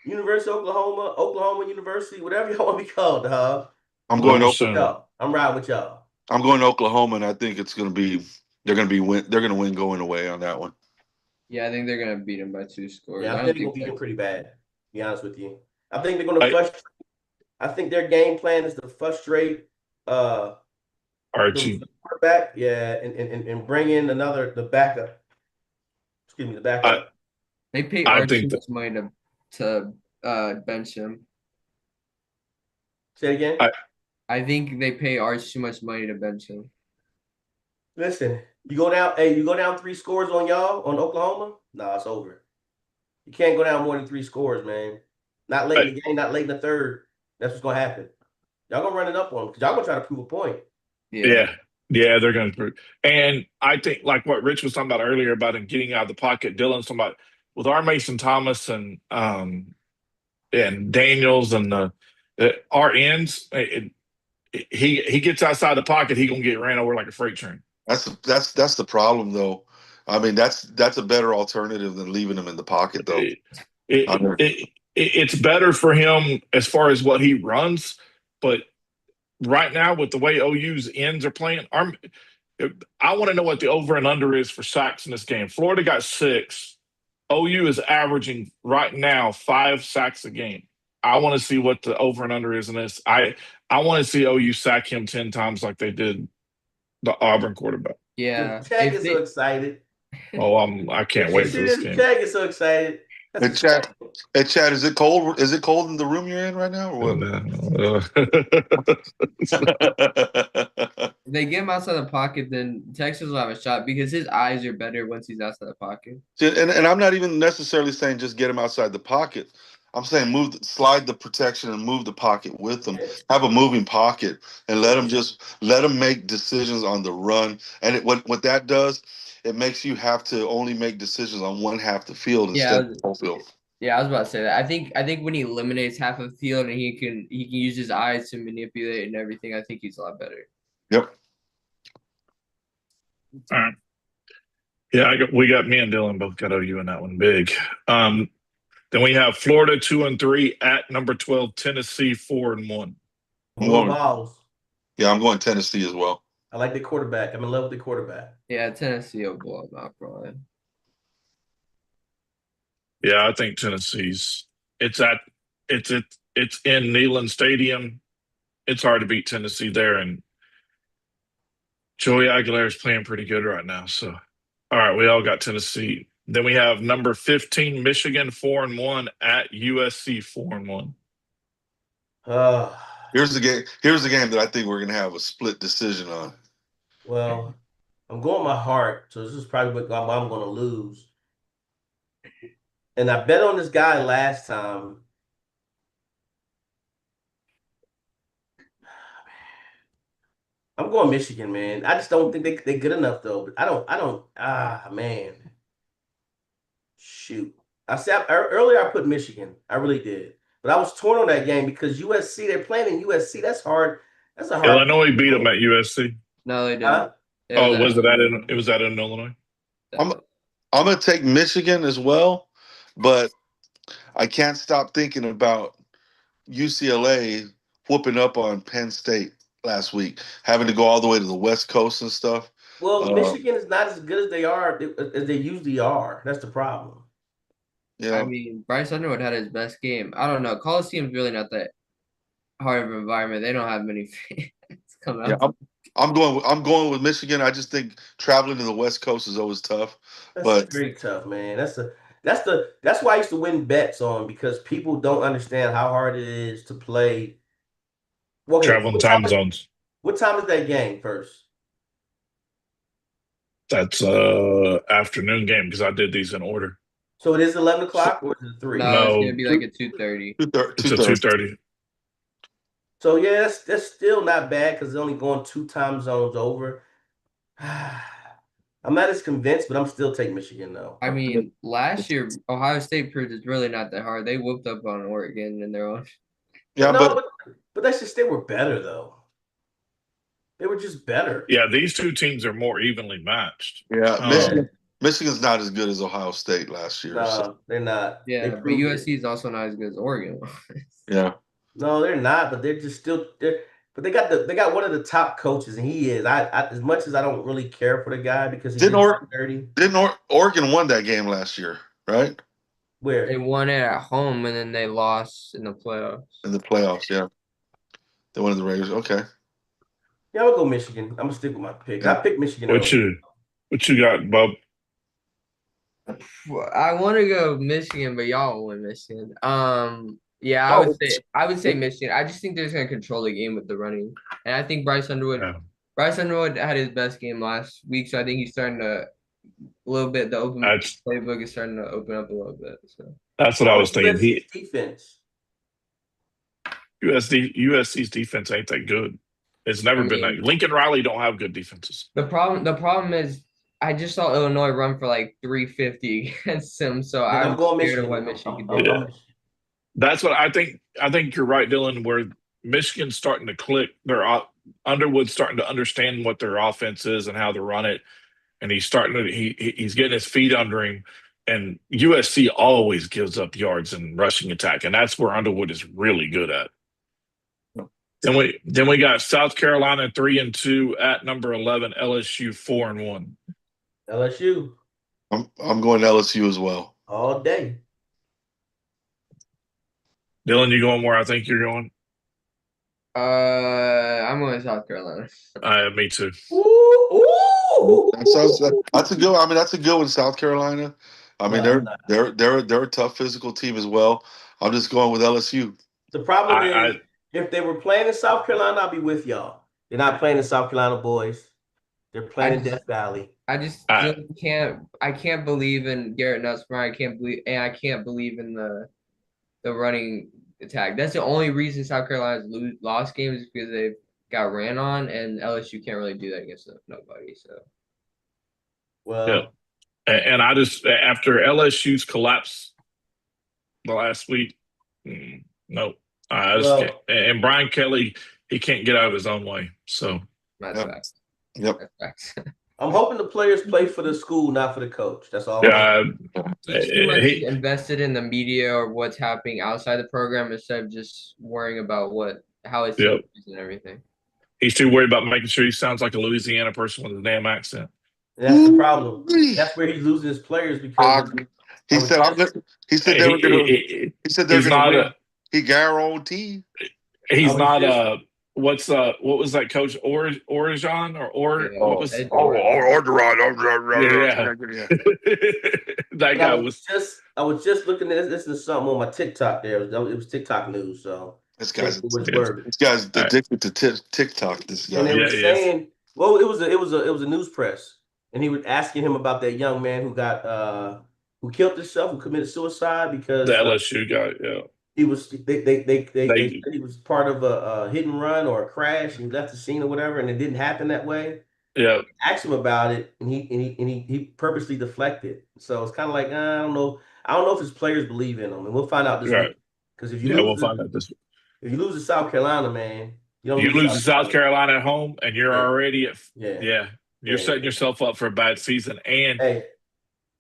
University of Oklahoma, Oklahoma University, whatever y'all want to be called, dog. I'm going to Oklahoma. I'm riding with y'all. I'm going to Oklahoma, and I think it's going to be they're going to win going away on that one. Yeah, I think they're going to beat them by 2 scores. Yeah, I think they're going to beat them pretty bad, to be honest with you. I think they're going to frustrate. I think their game plan is to frustrate Archie. The quarterback, yeah, and bring in the backup. Excuse me, the backup. They pay Archie too much money to bench him. Say it again. I think they pay Arch too much money to bench him. Listen, you go down 3 scores on Oklahoma? Nah, it's over. You can't go down more than 3 scores, man. Not late in the game, not late in the third. That's what's gonna happen. Y'all gonna run it up on them because y'all gonna try to prove a point. Yeah, they're gonna prove. And I think like what Rich was talking about earlier about him getting out of the pocket, Dylan's talking about with our Mason Thomas and Daniels and our ends, he gets outside the pocket, he gonna get ran over like a freight train. That's the problem, though. I mean, that's a better alternative than leaving him in the pocket, though. It's better for him as far as what he runs, but right now with the way OU's ends are playing, I want to know what the over and under is for sacks in this game. Florida got 6. OU is averaging right now 5 sacks a game. I want to see what the over and under is in this. I want to see OU sack him 10 times like they did the Auburn quarterback. Yeah. Chad is so excited. Oh, I can't wait for this game. Chad is so excited. Hey Chad, is it cold? Is it cold in the room you're in right now, or what? If they get him outside the pocket, then Texas will have a shot because his eyes are better once he's outside the pocket. And I'm not even necessarily saying just get him outside the pocket. I'm saying slide the protection and move the pocket with them. Have a moving pocket and let him make decisions on the run. And what that does, it makes you have to only make decisions on one half the field instead of the whole field. Yeah, I was about to say that. I think when he eliminates half of the field and he can use his eyes to manipulate and everything, I think he's a lot better. Yep. All right. Yeah, we got me and Dylan both got OU in that one big. Then we have Florida 2-3 at number 12, Tennessee 4-1. Yeah, I'm going Tennessee as well. I like the quarterback. I'm in love with the quarterback. Yeah, Tennessee will blow him out probably. Yeah, I think Tennessee's. It's in Neyland Stadium. It's hard to beat Tennessee there, and Joey Aguilar is playing pretty good right now. So, all right, we all got Tennessee. Then we have number 15, Michigan 4-1 at USC 4-1. Here's the game. Here's the game that I think we're gonna have a split decision on. Well, I'm going my heart, so this is probably what I'm going to lose. And I bet on this guy last time. I'm going Michigan, man. I just don't think they're good enough, though. But I don't. Man. Shoot. Earlier I put Michigan. I really did. But I was torn on that game because USC, they're playing in USC. That's hard. That's a hard. Illinois beat them at USC. No, they didn't. It was that in Illinois? I'm gonna take Michigan as well, but I can't stop thinking about UCLA whooping up on Penn State last week, having to go all the way to the West Coast and stuff. Well, Michigan is not as good as they usually are. That's the problem. Yeah. I mean, Bryce Underwood had his best game. I don't know. Coliseum's really not that hard of an environment. They don't have many fans. come Yeah, out. I'm going with Michigan. I just think traveling to the West Coast is always tough. That's But very tough, man. That's why I used to win bets on, because people don't understand how hard it is to play. Well, okay, Traveling time zones. what time is that game first? That's afternoon game because I did these in order. So it is 11 o'clock or is it 3? No, it's No. gonna be like at 2:30. It's a 2:30. So yeah, that's still not bad because it's only going 2 time zones over. I'm not as convinced, but I'm still taking Michigan though. I mean, last year Ohio State proved it's really not that hard. They whooped up on Oregon in their own. yeah, but that's just, they were better though. They were just better. Yeah, these two teams are more evenly matched. Michigan's not as good as Ohio State last year. No, So. they're not. Yeah, but USC is also not as good as Oregon. Yeah. No, they're not, but they're just still there. But they got one of the top coaches, and he is. I as much as I don't really care for the guy because he's dirty. Oregon won that game last year, right? Where they won it at home and then they lost in the playoffs. In the playoffs, yeah. They won in the Raiders. Okay. Yeah, I'm gonna go Michigan. I'm gonna stick with my pick. Yeah. I picked Michigan. What you got, Bob? I want to go Michigan, but y'all win Michigan. Yeah, I would say Michigan. I just think they're just gonna control the game with the running, and I think Bryce Underwood had his best game last week, so I think he's starting to a little bit. The open playbook is starting to open up a little bit. So that's what I was thinking. Defense. USC's defense ain't that good. It's never been that. Lincoln Riley don't have good defenses. The problem is I just saw Illinois run for like 350 against them, so I'm going scared Michigan. of what Michigan can do. Yeah. That's what I think. I think you're right, Dylan, where Michigan's starting to click. Underwood's starting to understand what their offense is and how to run it. And he's he's getting his feet under him. And USC always gives up yards in rushing attack. And that's where Underwood is really good at. Then we got South Carolina 3-2 at number 11, LSU 4-1. LSU. I'm going LSU as well. All day. Dylan, you going where I think you're going? I'm going to South Carolina. Me too. Ooh. That's a good. I mean, that's a good one. South Carolina. I mean, they're a tough physical team as well. I'm just going with LSU. The problem is, if they were playing in South Carolina, I'll be with y'all. They're not playing in South Carolina, boys. They're playing in Death Valley. I just can't. I can't believe in Garrett Nussbaum. I can't believe in the running attack. That's the only reason South Carolina's lost games is because they've got ran on, and LSU can't really do that against nobody. So, yeah. And I just, after LSU's collapse the last week, no, I just can't. And Brian Kelly, he can't get out of his own way. So that's facts. Yep. That's facts. I'm hoping the players play for the school, not for the coach. That's all. Yeah. He's too much invested in the media or what's happening outside the program instead of just worrying about how it's and everything. He's too worried about making sure he sounds like a Louisiana person with a damn accent. That's the problem. That's where he's losing his players because he said they were going to. He guaranteed. He's not what was that coach Orgeron what was Orgeron? That guy was. I was just looking at this is something on my TikTok there. It was TikTok news. So this guy's addicted to TikTok. This guy. And they were saying, well, it was a news press, and he was asking him about that young man who got who killed himself, who committed suicide because the LSU guy. Yeah. He was they said he was part of a hit and run or a crash and he left the scene or whatever, and it didn't happen that way. Yeah. Asked him about it, and he purposely deflected. So it's kind of like I don't know if his players believe in him, and we'll find out this week. Because if you we'll find out this week. If you lose to South Carolina, man, you lose to South Carolina at home, and you're already at you're setting yourself up for a bad season. And hey,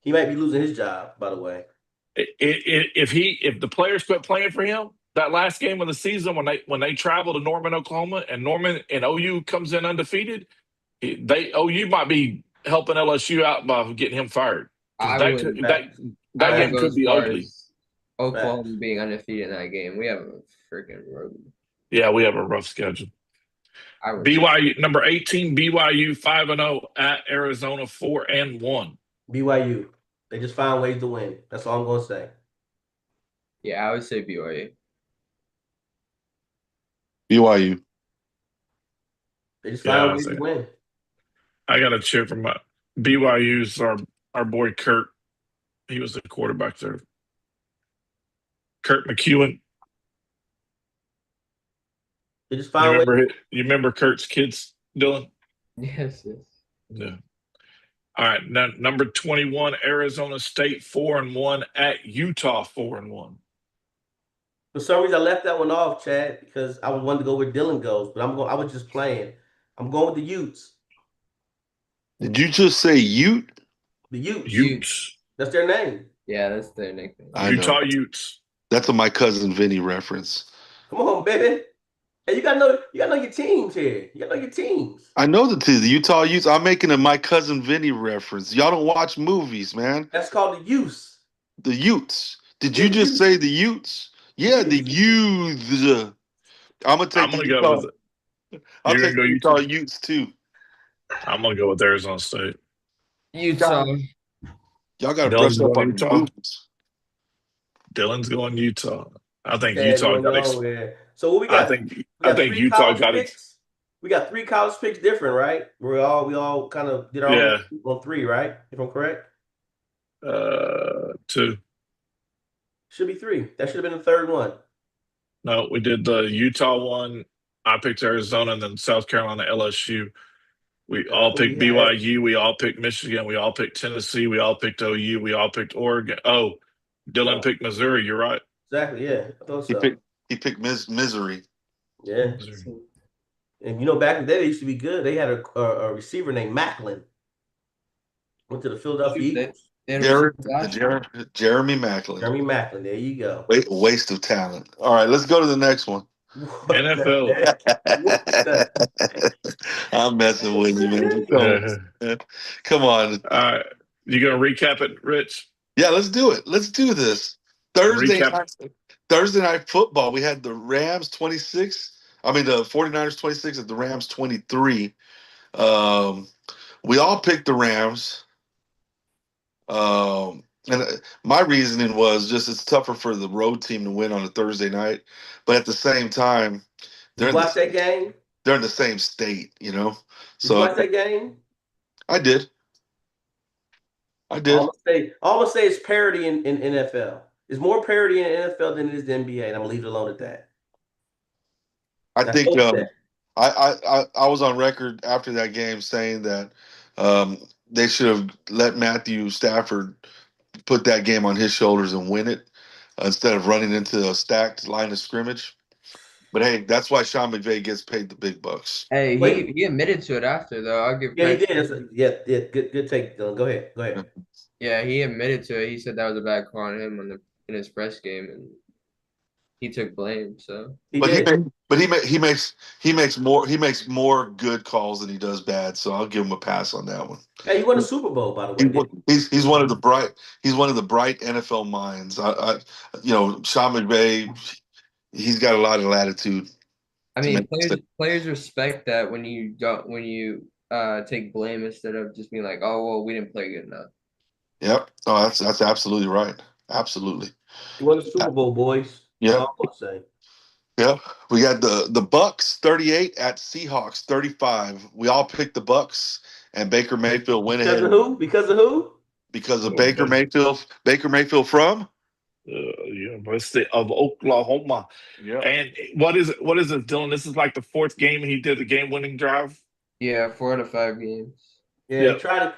he might be losing his job, by the way. If the players quit playing for him that last game of the season when they travel to Norman, Oklahoma, and OU comes in undefeated, OU might be helping LSU out by getting him fired. That game could be ugly. Oklahoma being undefeated in that game, we have a freaking road. Yeah, we have a rough schedule. I would. BYU number 18, BYU 5-0 at Arizona 4-1. BYU. They just find ways to win. That's all I'm gonna say. Yeah, I would say BYU. BYU. They just Yeah, I find would ways say. to win. I got to cheer for my BYU's our boy Kurt. He was the quarterback there. Kurt McEwen. They just You find ways. remember Kurt's kids, Dylan? Yes. Yeah. All right. Now, number 21, Arizona State 4-1 at Utah 4-1. For some reason, I left that one off, Chad, because I wanted to go where Dylan goes, but I was just playing. I'm going with the Utes. Did you just say Ute? The Utes. Utes. That's their name. Yeah, that's their nickname. I Utah know. Utes. That's a my cousin Vinny reference. Come on, baby. Hey, you gotta know your teams here. You gotta know your teams. I know the Utah Utes. I'm making a my cousin Vinny reference. Y'all don't watch movies, man. That's called the Utes. The Utes. Did you just say the Utes? Yeah, the Utes. I'm gonna take the go Utah. with it. I'll You're take gonna the go Utah Utes too. I'm gonna go with Arizona State. Utah. Y'all gotta Dylan's brush up going on the Utah. movies. Dylan's going Utah. I think Chad Utah going got nowhere. So what we got? I think Utah college got picks. We got 3 college picks different, right? We all kind of did our own on 3, right? If I'm correct. 2. Should be 3. That should have been the third one. No, we did the Utah one. I picked Arizona and then South Carolina, LSU. We all picked BYU. We all picked Michigan. We all picked Tennessee. We all picked OU. We all picked Oregon. Oh, Dylan picked Missouri. You're right. Exactly. Yeah, I thought so. He picked Misery. Yeah. Missouri. And back in the day, they used to be good. They had a receiver named Macklin. Went to the Philadelphia Eagles. Jeremy Macklin. Jeremy Macklin. There you go. Waste of talent. All right, let's go to the next one. NFL. I'm messing with you, man. Come on. All right. You going to recap it, Rich? Yeah, let's do it. Let's do this. Thursday night football. We had the Rams 26. The 49ers 26 at the Rams 23. We all picked the Rams. And my reasoning was just it's tougher for the road team to win on a Thursday night. But at the same time, Did you watch that game? They're in the same state, Did you watch that game? I did. I'm gonna say it's parity in NFL. It's more parity in NFL than it is the NBA, and I'm gonna leave it alone at that. I think I was on record after that game saying that they should have let Matthew Stafford put that game on his shoulders and win it instead of running into a stacked line of scrimmage. But hey, that's why Sean McVay gets paid the big bucks. Hey, he admitted to it after though. I'll give. Yeah, he did. Yeah. Good take, Dylan. Go ahead. Yeah, he admitted to it. He said that was a bad call on him in his press game, and he took blame. So, he makes more good calls than he does bad. So I'll give him a pass on that one. Hey, he won a Super Bowl, by the way. He's one of the bright NFL minds. Sean McVay. He's got a lot of latitude. Players respect that when you take blame instead of just being like, oh well, we didn't play good enough. Yep. Oh, that's absolutely right. Absolutely. You won the Super Bowl, boys. Yeah. Yeah. We got the Bucks 38 at Seahawks 35. We all picked the Bucks, and Baker Mayfield went ahead. Because of who? Because of Baker Mayfield. Baker Mayfield from University of Oklahoma. Yeah. And what is it, Dylan? This is like the 4th game he did the game-winning drive. Yeah, 4 out of 5 games. Yeah,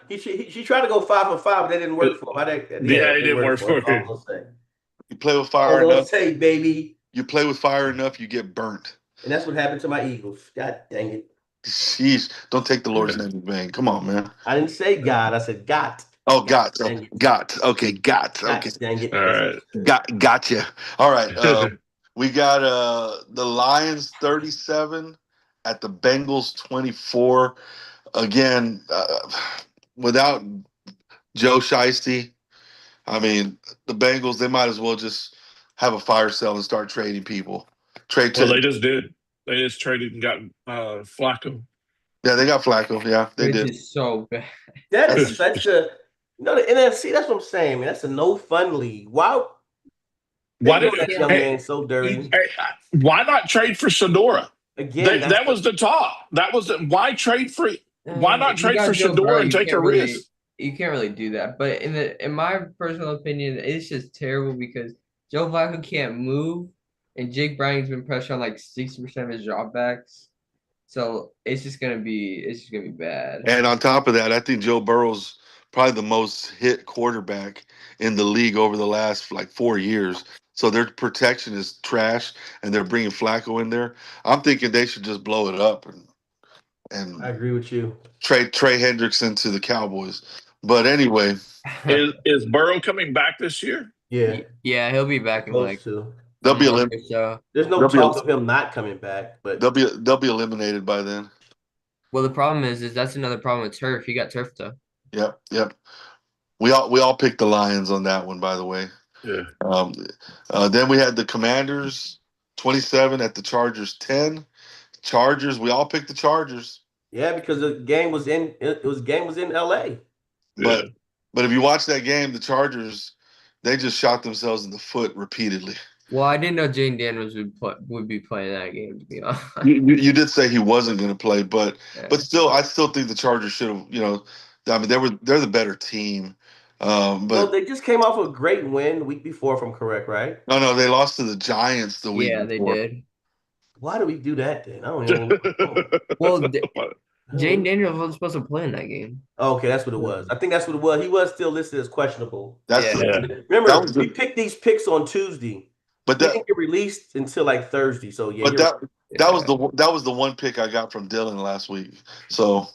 he tried to go 5 for 5, but that didn't work for him. It didn't work for him. You play with fire enough. Baby. You play with fire enough, you get burnt. And that's what happened to my Eagles. God dang it. Jeez, don't take the Lord's name in vain. Come on, man. I didn't say God. I said got. Oh, got. Got. Okay, got. Okay. Dang it. All right. Gotcha. All right. We got the Lions 37 at the Bengals 24. Again, without Joe Shiesty, the Bengals, they might as well just have a fire sale and start trading people. They just did. They just traded and got Flacco. Yeah, they got Flacco. Yeah, they Which did. is so bad. That is such a the NFC. That's what I'm saying, man. That's a no fun league. Why? Why They did doing that young man so dirty why not trade for Shadora? again? That was the talk. That was why trade for why not If you trade for got Joe Burrow, Shadora and take a risk? you can't really do that. But in my personal opinion, it's just terrible because Joe Flacco can't move, and Jake Brownings's been pressured on like 60% of his dropbacks. So it's just gonna be bad. And on top of that, I think Joe Burrow's probably the most hit quarterback in the league over the last like 4 years. So their protection is trash, and they're bringing Flacco in there. I'm thinking they should just blow it up and I agree with you. trade Trey Hendrickson to the Cowboys. But anyway, Is Burrow coming back this year? Yeah, Yeah, he'll be back in like to. they'll a be month elim- or so. There's no They'll be- talk of him not coming back, but they'll be eliminated by then. Well, the problem is that's another problem with turf. He got turf though. Yep. We all picked the Lions on that one, by the way. Yeah. Then we had the Commanders 27 at the Chargers 10. Chargers, we all picked the Chargers. yeah, because the game was in LA. But if you watch that game, the Chargers, they just shot themselves in the foot repeatedly. Well, I didn't know Jane Daniels would be playing that game, to be honest. You did say he wasn't going to play, but Yeah. still, I still think the Chargers should have. I mean, they're the better team. But they just came off a great win the week before, if I'm correct, right? no, they lost to the Giants the week Yeah, before. they did. Why do we do that then? I don't even know. Well, Jane Daniels wasn't supposed to play in that game. Oh, okay, that's what it was. I think that's what it was. He was still listed as questionable. That's Remember, we picked these picks on Tuesday. But They that didn't get released until like Thursday. So yeah. but that was the one pick I got from Dylan last week. So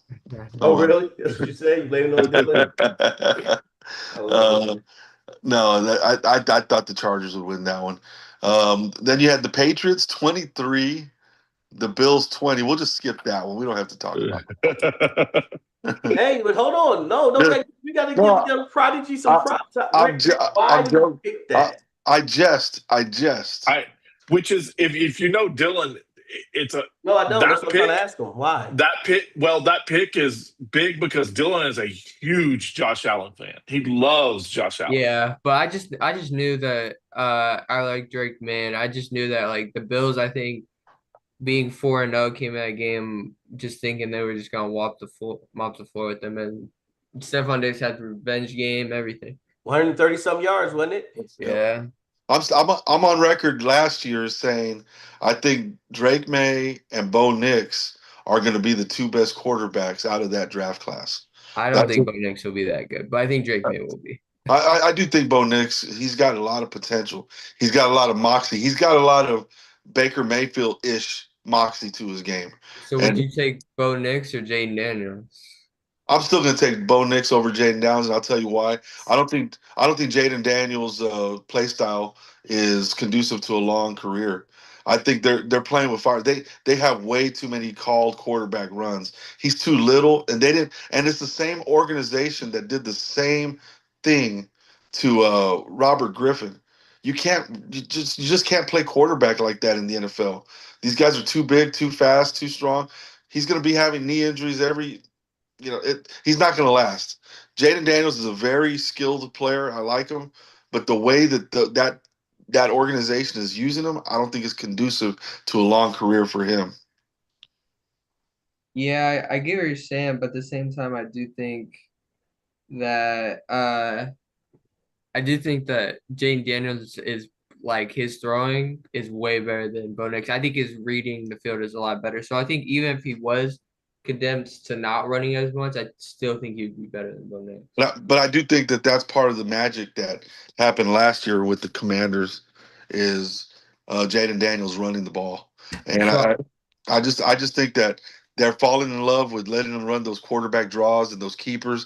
Oh really? That's what you say? You blame it on Dylan? No, I thought the Chargers would win that one. Then you had the Patriots 23, the Bills 20. We'll just skip that one. We don't have to talk about it. Hey, but hold on. No, you got to give the young prodigy some props. Why did you pick that? I jest. Which is if you know Dylan, it's a no. I don't. That's what I'm pick, trying to ask him. Why that pick is big because Dylan is a huge Josh Allen fan. He loves Josh Allen. Yeah, but I just knew that I like Drake, man. I just knew that like the Bills, I think being 4-0 came in that game just thinking they were just gonna mop the floor with them, and Stephon Diggs had the revenge game, everything. 130 some yards, wasn't it? Yeah. I'm on record last year saying I think Drake May and Bo Nix are going to be the two best quarterbacks out of that draft class. I don't think Bo Nix will be that good, but I think Drake May will be. I do think Bo Nix, he's got a lot of potential. He's got a lot of moxie. He's got a lot of Baker Mayfield-ish moxie to his game. So would you take Bo Nix or Jaden Daniels? I'm still going to take Bo Nix over Jaden Downs, and I'll tell you why. I don't think Jaden Daniels' play style is conducive to a long career. I think they're playing with fire. They have way too many called quarterback runs. He's too little, and they didn't. And it's the same organization that did the same thing to Robert Griffin. You just can't play quarterback like that in the NFL. These guys are too big, too fast, too strong. He's going to be having knee injuries he's not going to last. Jaden Daniels is a very skilled player. I like him, but the way that that organization is using him, I don't think is conducive to a long career for him. Yeah, I get what you're saying, but at the same time, I do think that Jaden Daniels is like his throwing is way better than Bo Nix. I think his reading the field is a lot better. So I think even if he was condemned to not running as much, I still think he'd be better than Bo Nix. But I do think that that's part of the magic that happened last year with the Commanders is Jaden Daniels running the ball, and I just think that they're falling in love with letting him run those quarterback draws and those keepers.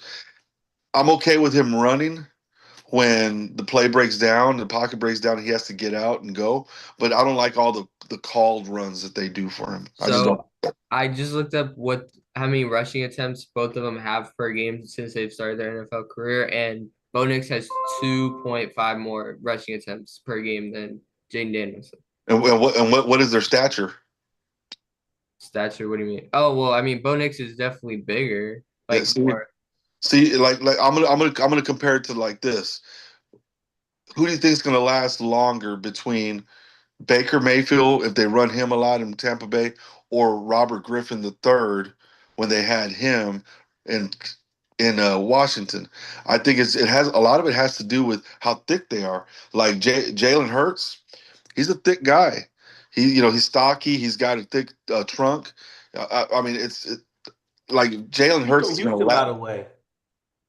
I'm okay with him running when the play breaks down, the pocket breaks down, and he has to get out and go. But I don't like all the called runs that they do for him. I just looked up how many rushing attempts both of them have per game since they've started their NFL career, and Bo Nix has 2.5 more rushing attempts per game than Jaden Daniels. And what is their stature? Stature, what do you mean? Oh, well, I mean, Bo Nix is definitely bigger. Yeah, Like more. like I'm gonna compare it to like this. Who do you think is gonna last longer between Baker Mayfield if they run him a lot in Tampa Bay, or Robert Griffin III when they had him in Washington? I think it has a lot of it has to do with how thick they are. Like Jalen Hurts, he's a thick guy. He's stocky. He's got a thick trunk. I mean, like Jalen He's Hurts from is gonna Houston, by last. the way.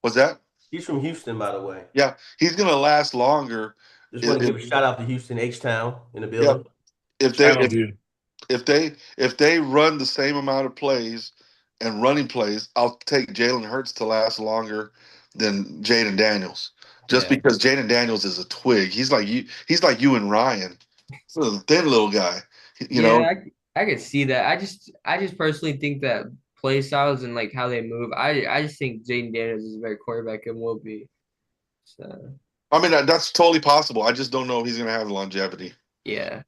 What's that? He's from Houston, by the way. Yeah, he's gonna last longer. Just want to If, give a shout out to Houston H-Town in the yeah, building. if they Channel View. if they run the same amount of plays and running plays, I'll take Jalen Hurts to last longer than Jaden Daniels. Just Yeah. because Jaden Daniels is a twig. He's like you. He's like you and Ryan. He's a thin little guy. You know. Yeah, I could see that. I just personally think that play styles and like how they move. I just think Jaden Daniels is a better quarterback and will be. So I mean, that's totally possible. I just don't know if he's going to have longevity yeah.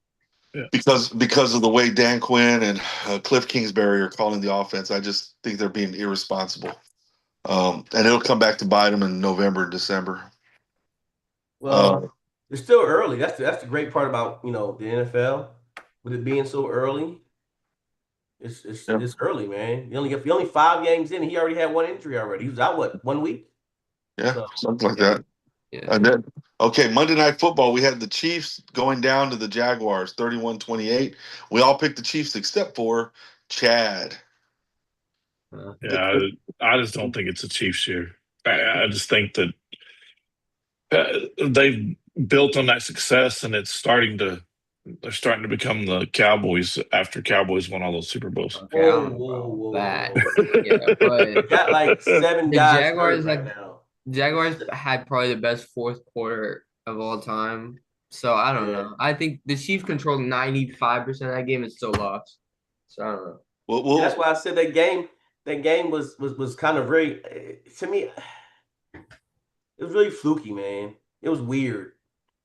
because of the way Dan Quinn and Cliff Kingsbury are calling the offense. I just think they're being irresponsible, and it'll come back to bite them in November and December. Well, it's still early. That's the great part about the NFL, with it being so early. It's early, man. You only 5 games in, and he already had one injury already. He was out 1 week. Yeah, So, something like that. Yeah. And then, okay, Monday Night Football, we had the Chiefs going down to the Jaguars, 31-28. We all picked the Chiefs except for Chad. Yeah, I just don't think it's a Chiefs year. I just think that they've built on that success, and they're starting to become the Cowboys after Cowboys won all those Super Bowls. Okay, I don't know about that. Yeah, but got like 7 the guys Jaguars hurt right now. Jaguars had probably the best fourth quarter of all time. So I don't know. I think the Chiefs controlled 95% of that game and still lost. So I don't know. Well, That's why I said that game was kind of very, to me, it was really fluky, man. It was weird.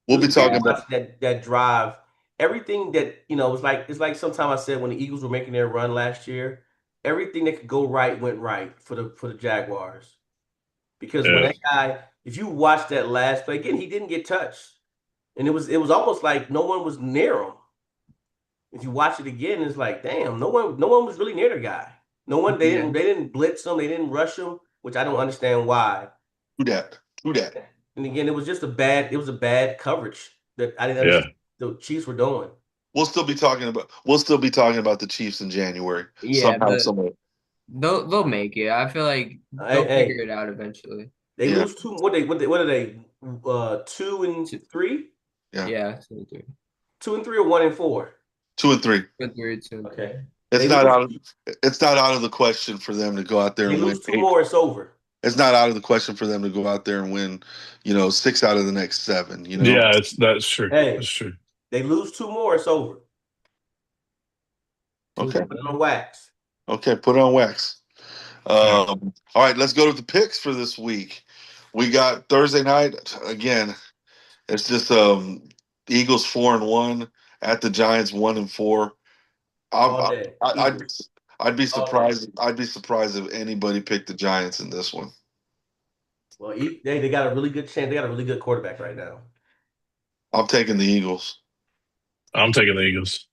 we'll be talking about that drive. Everything that was like, it's like sometimes I said when the Eagles were making their run last year, everything that could go right went right for the Jaguars. Because when that guy, if you watch that last play again, he didn't get touched, and it was almost like no one was near him. If you watch it again, it's like, damn, no one was really near the guy. No one, they didn't blitz him, they didn't rush him, which I don't understand why. True that. And again, it was a bad coverage that I didn't understand the Chiefs were doing. We'll still be talking about the Chiefs in January. Yeah, somehow. They'll make it. I feel like they'll figure it out eventually. They lose 2. What are they? 2 and 3? Yeah, 2 and 3. 2 and 3 or 1 and 4? 2 and 3. 2 and 3, 2 and 3. Okay. It's not out of the question for them to go out there and win. Lose 2 more, it's over. It's not out of the question for them to go out there and win, 6 out of the next 7. Yeah, that's true. Hey, that's true. They lose 2 more, it's over. Okay. Put it on wax. Okay, put it on wax. All right, let's go to the picks for this week. We got Thursday night again. It's just the Eagles 4-1 at the Giants 1-4. I'd be surprised. I'd be surprised if anybody picked the Giants in this one. Well, they got a really good chance. They got a really good quarterback right now. I'm taking the Eagles. I'm taking the Eagles.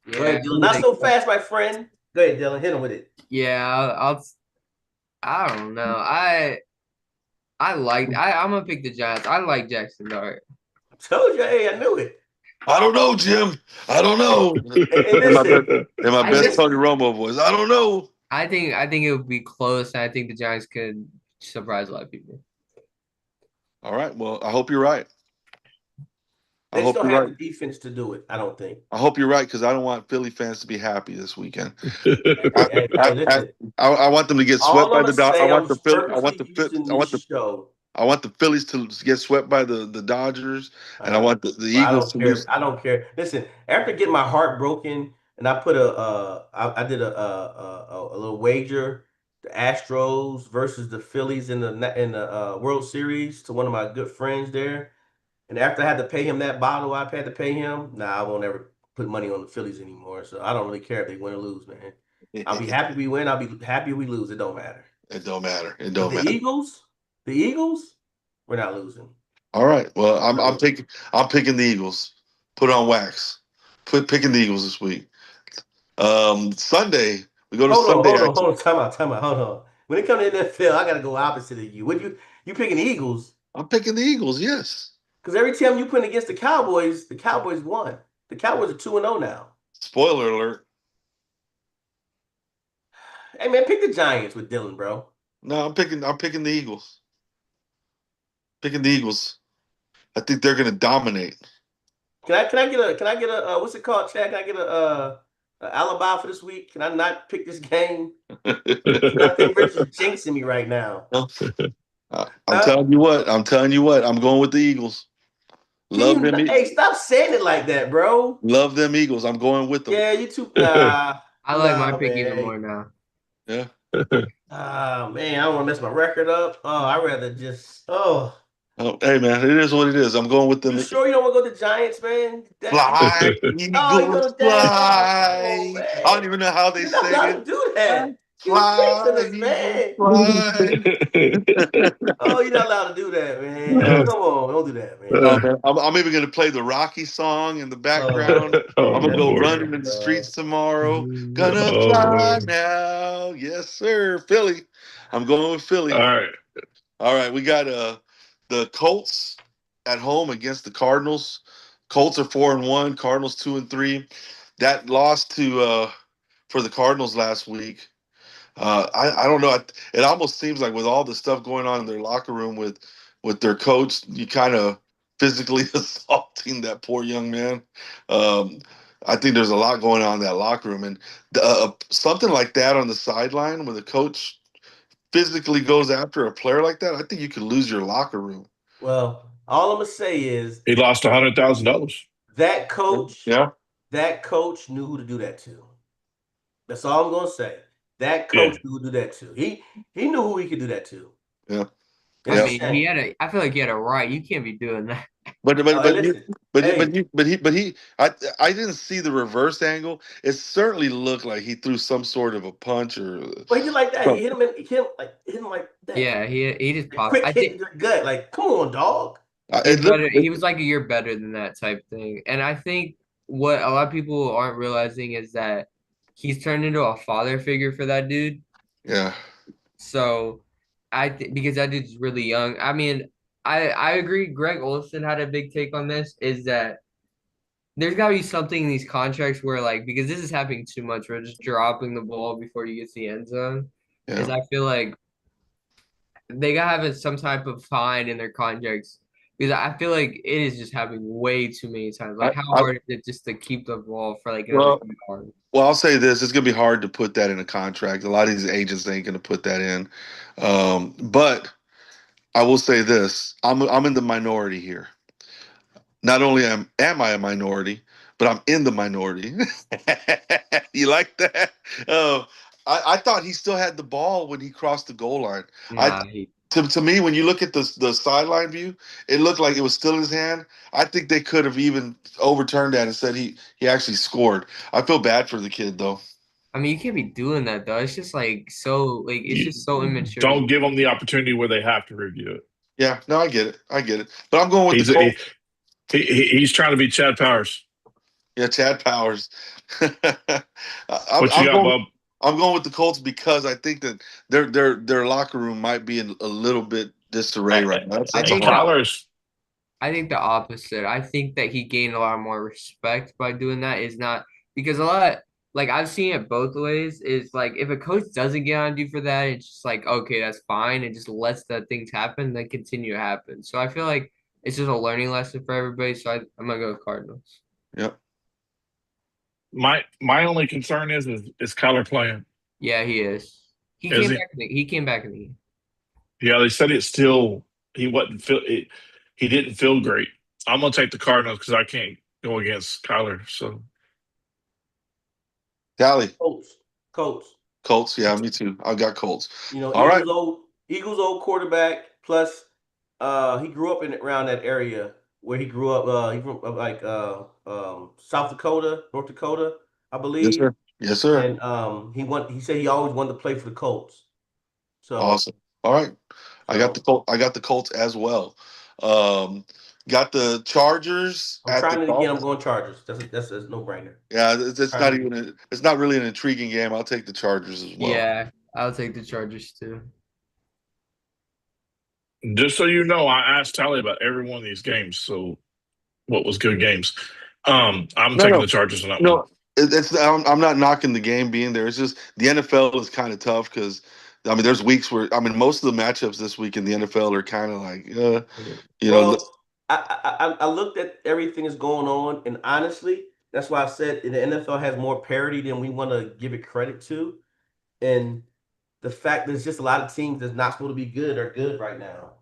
Yeah, go ahead, Dylan. Not so fast, my friend. Go ahead, Dylan. Hit him with it. Yeah, I don't know. I'm gonna pick the Giants. I like Jackson Dart. I told you, I knew it. I don't know, Jim. I don't know. In my best Tony Romo voice, I don't know. I think it would be close, and I think the Giants could surprise a lot of people. All right. Well, I hope you're right. They just don't have the defense to do it, I don't think. I hope you're right, because I don't want Philly fans to be happy this weekend. I want them to get swept by the Dodgers. I want the Phillies to get swept by the Dodgers, and I want the Eagles to lose. I don't care. Listen, after getting my heart broken, and I put I did a little wager, the Astros versus the Phillies in the World Series, to one of my good friends there. And after I had to pay him that bottle, I had to pay him. Nah, I won't ever put money on the Phillies anymore, so I don't really care if they win or lose, man. I'll be happy we win. I'll be happy we lose. It don't matter. It don't matter. It But don't matter. The Eagles, we're not losing. All right. Well, I'm picking the Eagles. Put on wax. Picking the Eagles this week. Sunday we go to Sunday. Hold on. Time out. Hold on. When it comes to NFL, I gotta go opposite of you. What you picking the Eagles? I'm picking the Eagles. Yes. Because every time you put against the Cowboys won. The Cowboys are 2-0 now. Spoiler alert. Hey man, pick the Giants with Dylan, bro. No, I'm picking the Eagles. Picking the Eagles. I think they're gonna dominate. Can I get a what's it called, Chad? Can I get a alibi for this week? Can I not pick this game? I think Rich is jinxing me right now. I'm telling you what. I'm going with the Eagles. Love them. Hey, stop saying it like that, bro. Love them Eagles. I'm going with them. Yeah, you too. I like my pick even more now. Yeah. Man, I don't want to mess my record up. Oh, I'd rather just Oh, hey man, it is what it is. I'm going with them. You sure you don't want to go to Giants, man? Fly, Eagles, fly. Oh, I don't even know how they say it. Do that. Fly, man. Fly. Oh, you're not allowed to do that, man. Come on, don't do that, man. No, man. I'm even going to play the Rocky song in the background. I'm going to go running in the streets tomorrow. Gonna fly now. Yes, sir. Philly. I'm going with Philly. All right. We got the Colts at home against the Cardinals. Colts are 4-1. Cardinals 2-3. That loss for the Cardinals last week. I don't know. It almost seems like with all the stuff going on in their locker room with their coach, you kind of physically assaulting that poor young man. I think there's a lot going on in that locker room, and something like that on the sideline when the coach physically goes after a player like that, I think you could lose your locker room. Well, all I'm gonna say is he lost $100,000. That coach, yeah, that coach knew who to do that to. That's all I'm gonna say. That coach knew who to do that to. He knew who he could do that to. Yeah. I mean, I feel like he had a right. You can't be doing that. I didn't see the reverse angle. It certainly looked like he threw some sort of a punch or. But he did like that. He hit him like that. Yeah, he just popped. Quick hit in your gut. Like, come on, dog. He was like a year better than that type thing. And I think what a lot of people aren't realizing is that he's turned into a father figure for that dude. Yeah. So because that dude's really young. I mean, I agree. Greg Olson had a big take on this, is that there's got to be something in these contracts where, like, because this is happening too much, we're just dropping the ball before you get to the end zone. Yeah. Is I feel like they got to have some type of fine in their contracts, because I feel like it is just happening way too many times. Like, how hard is it just to keep the ball for like another yard? Well, I'll say this: it's gonna be hard to put that in a contract. A lot of these agents ain't gonna put that in. But I will say this: I'm in the minority here. Not only am I a minority, but I'm in the minority. You like that? I thought he still had the ball when he crossed the goal line. To me, when you look at the sideline view, it looked like it was still in his hand. I think they could have even overturned that and said he actually scored. I feel bad for the kid, though. I mean, you can't be doing that, though. It's just it's just so immature. Don't give them the opportunity where they have to review it. Yeah, no, I get it. But I'm going with the Colts. He's trying to be Chad Powers. Yeah, Chad Powers. I'm going with the Colts because I think that their locker room might be in a little bit disarray right now. I think the opposite. I think that he gained a lot more respect by doing that. Is not because a lot, like, I've seen it both ways. Is like, if a coach doesn't get on you for that, it's just like, okay, that's fine, and just lets the things happen, then continue to happen. So I feel like it's just a learning lesson for everybody. So I'm gonna go with Cardinals. Yep. My only concern is Kyler playing? Yeah, he is. He came back in the game. Yeah, they said he didn't feel great. I'm gonna take the Cardinals because I can't go against Kyler. So Tally. Colts. Yeah, me too. I got Colts. You know, All Eagles old quarterback. Plus, he grew up around that area. where he grew up. He from South Dakota, North Dakota, I Yes, believe. sir. Yes, sir. And he said he always wanted to play for the Colts. So Awesome. All right. so I got the Colts as well. Um, got the Chargers I'm at the trying it again. I'm Dolphins. going Chargers. That's a no brainer. Yeah, it's not really an intriguing game. I'll take the Chargers as well. Yeah, I'll take the Chargers too. Just so you know, I asked Tally about every one of these games. So what was good games? I'm No, taking no, the Chargers on that one. no. I'm not knocking the game being there. It's just the NFL is kind of tough because I mean there's weeks where I mean most of the matchups this week in the NFL are kind of like you know Well, I looked at everything that's going on, and honestly, that's why I said the NFL has more parity than we want to give it credit to. And the fact there's just a lot of teams that's not supposed to be good are good right now.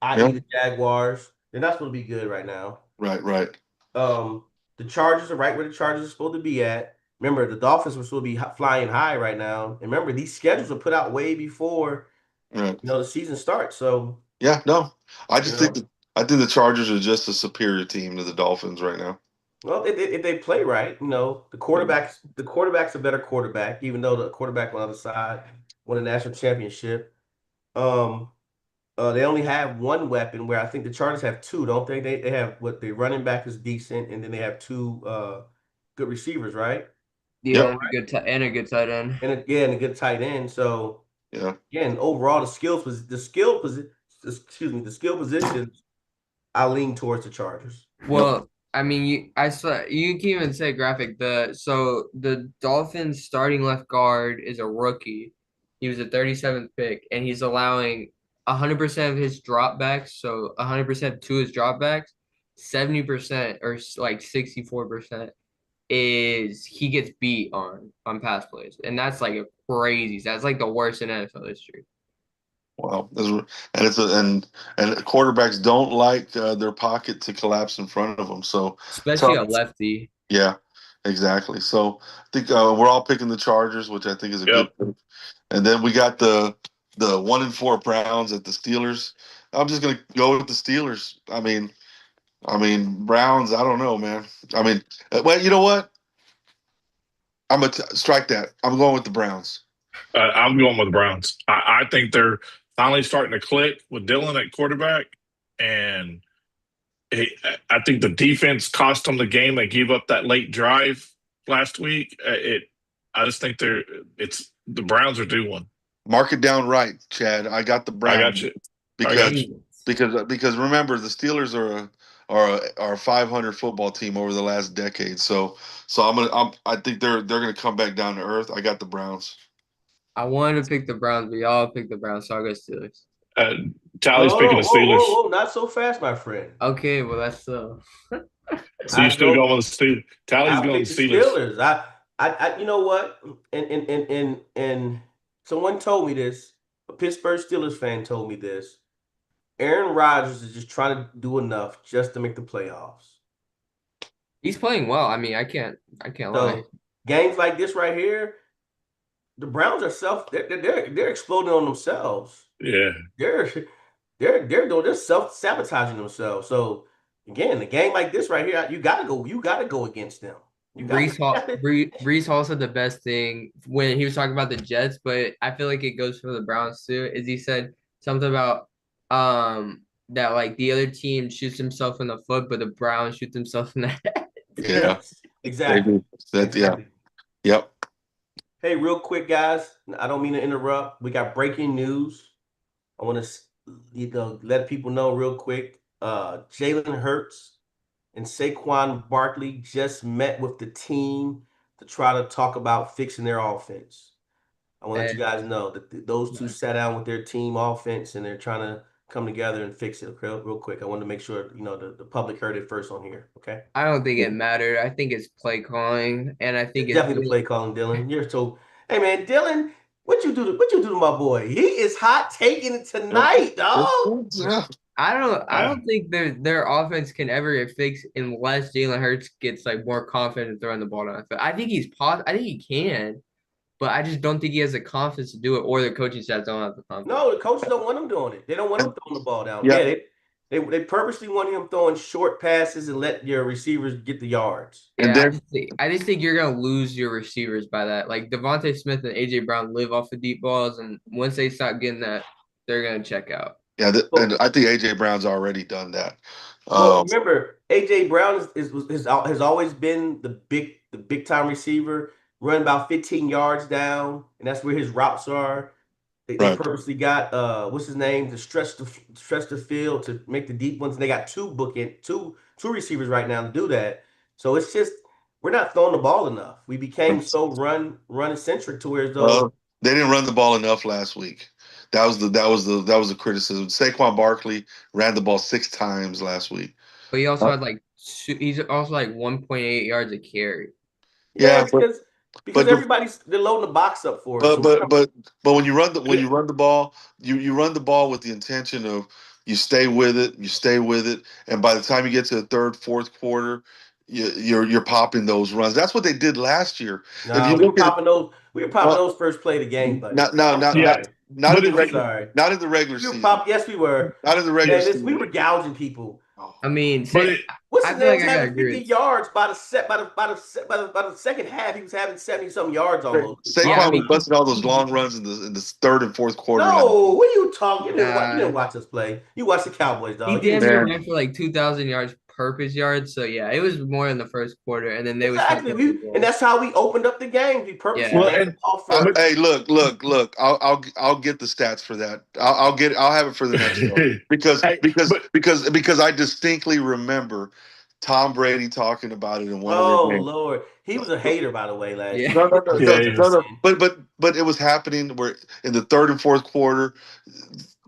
yeah, I.e. the Jaguars, they're not supposed to be good right now. right. Um, the Chargers are right where the Chargers are supposed to be at. Remember, the Dolphins were supposed to be flying high right now. And remember, these schedules are put out way before Right. the season starts. So Yeah, no. I you just think know, that I think the Chargers are just a superior team to the Dolphins right now. well, if they play right, the quarterback's a better quarterback, even though the quarterback on the other side won a national championship. Um, they only have one weapon, where I think the Chargers have two, don't they? They have what the running back is decent, and then they have two good receivers, right? Yeah, Yep. and a good tight end. And again, a good tight end. So Yeah. again, overall, the skill positions, I lean towards the Chargers. Well, I mean, I saw you can even say graphic. The Dolphins starting left guard is a rookie. He was a 37th pick, and he's allowing 100% of his dropbacks. So 100% to his dropbacks, 70% or like 64% is he gets beat on pass plays, and that's like a crazy. That's like the worst in NFL history. Wow. And and quarterbacks don't like their pocket to collapse in front of them. So Especially tough. a lefty. Yeah, exactly. So I think we're all picking the Chargers, which I think is a Yep. good pick. And then we got the 1-4 Browns at the Steelers. I'm just gonna go with the Steelers. I mean Browns. I don't know, man. I mean, well, you know what? I'm gonna strike that. I'm going with the Browns. I'm going with the Browns. I think they're finally starting to click with Dylan at quarterback, and I think the defense cost them the game. They gave up that late drive last week. I just think it's the Browns are due one. Mark it down right, Chad. I got the I Browns got you. I because got you. because remember the Steelers are a 500 football team over the last decade. So I think they're gonna come back down to earth. I got the Browns. I wanted to pick the Browns, but y'all picked the Browns, so I'll go Steelers. Tally's picking the Steelers. Whoa, not so fast, my friend. Okay, well that's So you still going with the Steelers? Tally's I going picked the the Steelers. Steelers. You know what? And someone told me this. A Pittsburgh Steelers fan told me this. Aaron Rodgers is just trying to do enough just to make the playoffs. he's playing well. I mean, I can't lie. So games like this right here, the Browns are they're exploding on themselves. Yeah. They're self-sabotaging themselves. So again, a game like this right here, you gotta go against them. Brees Hall said the best thing when he was talking about the Jets, but I feel like it goes for the Browns too. Is he said something about that like the other team shoots himself in the foot, but the Browns shoot themselves in the head. Yeah, Exactly. Yeah. Yep. Hey, real quick, guys. I don't mean to interrupt. We got breaking news. I want to let people know real quick. Jalen Hurts and Saquon Barkley just met with the team to try to talk about fixing their offense. I want to let you guys know that those two sat down with their team offense and they're trying to come together and fix it real quick. I want to make sure the public heard it first on here. Okay. I don't think it mattered. I think it's play calling, and I think It's definitely the play calling, Dylan. You're so. Hey man, Dylan, what you do to my boy? He is hot taking it tonight, dog. Yeah. I don't think their offense can ever get fixed unless Jalen Hurts gets like more confident throwing the ball down the field. I think I think he can, but I just don't think he has the confidence to do it, or the coaching staff don't have the confidence. No, the coaches don't want him doing it. They don't want him throwing the ball down. Yeah. Yeah, They purposely want him throwing short passes and let your receivers get the yards. And Yeah, then I just think you're gonna lose your receivers by that. Like Devontae Smith and AJ Brown live off of deep balls, and once they stop getting that, they're gonna check out. and I think AJ Brown's already done that. Well, Um, remember, AJ Brown has always been the big time receiver, run about 15 yards down, and that's where his routes are. They right. purposely got what's his name to stretch the field to make the deep ones. And they got two receivers right now to do that. So it's just we're not throwing the ball enough. We became so run centric to where though They didn't run the ball enough last week. That was the criticism. Saquon Barkley ran the ball 6 times last week. But he also had he's also like 1.8 yards a carry. yeah, Yeah, because but they're loading the box up for us. But So but when you run the ball, you run the ball with the intention of you stay with it, and by the time you get to the third, fourth quarter, you're popping those runs. That's what they did last year. If nah, you we were look at popping those. We were popping well, those first play of the game, buddy. not no I'm not Yeah, not sorry. not but in the I'm if regular sorry. not in the regular We were season. Yes, we were. Not in the Man, regular we were season. gouging people. I mean, but it, What's I his feel name like was I gotta having agree 50 with yards by the second half. He was having 70 some yards almost. Yeah, I Saquon was mean, busting all those he long runs in the third and fourth quarter. No, what are you talking? You nah, didn't watch us play. You watched the Cowboys, he dog. You damn didn't near Man, ran for like 2,000 yards purpose yards. So yeah, it was more in the first quarter, and then they would start exactly. getting the And ball. that's how we opened up the game. We purposely well, Yeah, ran the and ball first. Hey, look! I'll get the stats for that. I'll have it for the next show because hey, but I distinctly remember Tom Brady talking about it in one of their Oh games. Lord, he was a hater, by the way, last yeah. year. yeah, yeah. But it was happening where in the third and fourth quarter,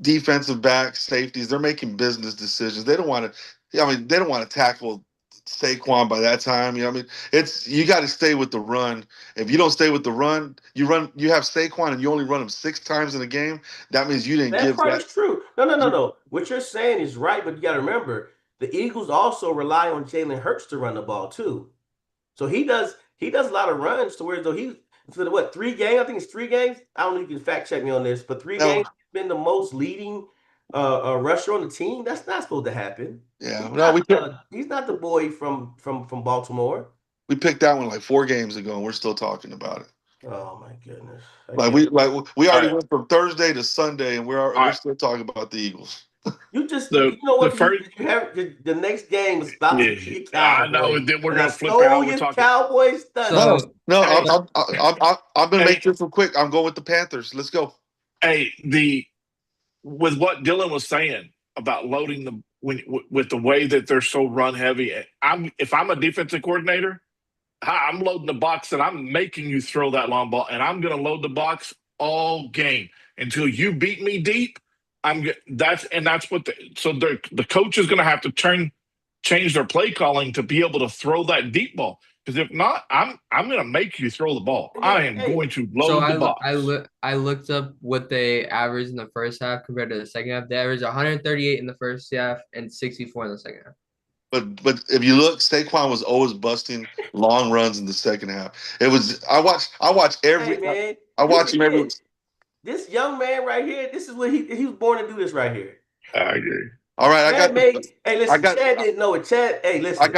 defensive backs, safeties, they're making business decisions. They don't want to. I mean, they don't want to tackle Saquon by that time. You know, what I mean, it's you got to stay with the run. If you don't stay with the run. You have Saquon and you only run him 6 times in a game. That means you didn't That give part that. is true. No. What you're saying is right, but you got to remember the Eagles also rely on Jalen Hurts to run the ball too. So he does a lot of runs to where though he for the what 3 games? I think it's 3 games. I don't know if you can fact check me on this, but 3 games No, he's been the most leading rusher on the team. That's not supposed to happen. yeah, no, He's not the boy from Baltimore. we picked that one like 4 games ago, and we're still talking about it. Oh my goodness. I Like can't. we All already right, went from Thursday to Sunday, and all we're right. still talking about the Eagles. You know The what first, you have the next game is about to yeah, be the I know. Cowboys. And then we're And I gonna flip it how stole we're your talking. Cowboys thunder. No, So no, Hey, I'm gonna hey, make this one quick. I'm going with the Panthers. Let's go. hey, the with what Dylan was saying about loading with the way that they're so run heavy. If I'm a defensive coordinator, I'm loading the box and I'm making you throw that long ball, and I'm going to load the box all game until you beat me deep. That's what the coach is going to have to change their play calling to be able to throw that deep ball. Because if not, I'm going to make you throw the ball. I am Hey, going to so load the box. I looked up what they averaged in the first half compared to the second half. They averaged 138 in the first half and 64 in the second half. But if you look, Saquon was always busting long runs in the second half. It was I watch hey, every man, I this watch him every. again, this young man right here, this is what he was born to do this right here. I agree. All right, Chad made. Hey, I listen, got Chad didn't know it. Chad, hey, listen. I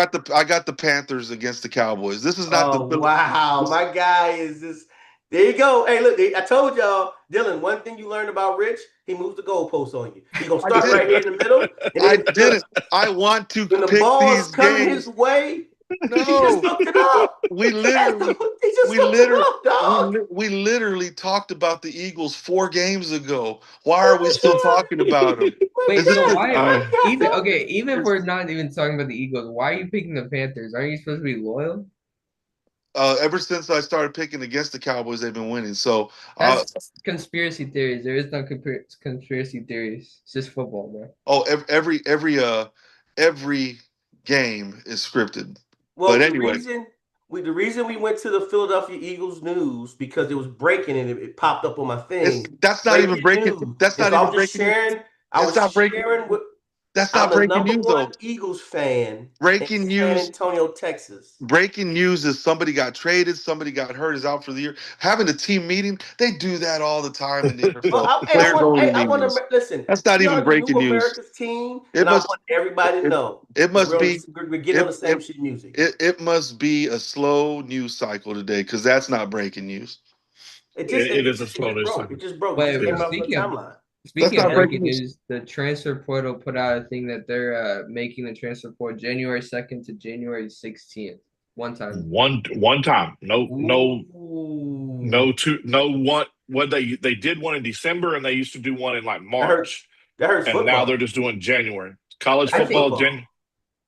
got the Panthers against the Cowboys. This is not Oh wow, my guy is just. There you go. Hey, look, I told y'all, Dylan. One thing you learned about Rich, he moves the goalposts on you. He gonna I start did right here in the middle, and I then did look, it. I want to when the pick ball is these coming his games. way, he just No, looked it up. we literally He just we looked it literally up, dog. we literally talked about the Eagles 4 games ago. Why are we still talking about them? Wait, Is it so the, why My even God. okay, even if we're not even talking about the Eagles, why are you picking the Panthers? Aren't you supposed to be loyal? ever since I started picking against the Cowboys, they've been winning. So That's conspiracy theories. There is no conspiracy theories. It's just football, man. oh every game is scripted. Well, But anyway, the reason we went to the Philadelphia Eagles news because it was breaking and it popped up on my thing. that's not even Breaking breaking. news. That's And not so I even was just breaking. sharing. I It's was not breaking. sharing what. That's I'm not the breaking number news though. one Eagles fan in Breaking San news. Antonio, Texas. Breaking news is somebody got traded, somebody got hurt, is out for the year. Having a team meeting, they do that all the time in the Well, NFL. Players only I want meetings. to listen. That's not We even are the breaking new news. America's team, It and I must want everybody to it, know it that must be we're getting on it, the same it, shit music. it must be a slow news cycle today because that's not breaking news. It is a slow news broke. cycle. It just broke. It Wait, just Yeah. came out from the speaking of timeline. That's not And- breaking breaking news. news, the transfer portal put out a thing that they're making the transfer portal January 2nd to January 16th. One time. One time. No Ooh. two no one what they did one in December and they used to do one in like March. That hurts And football. now they're just doing January. College I think football, football.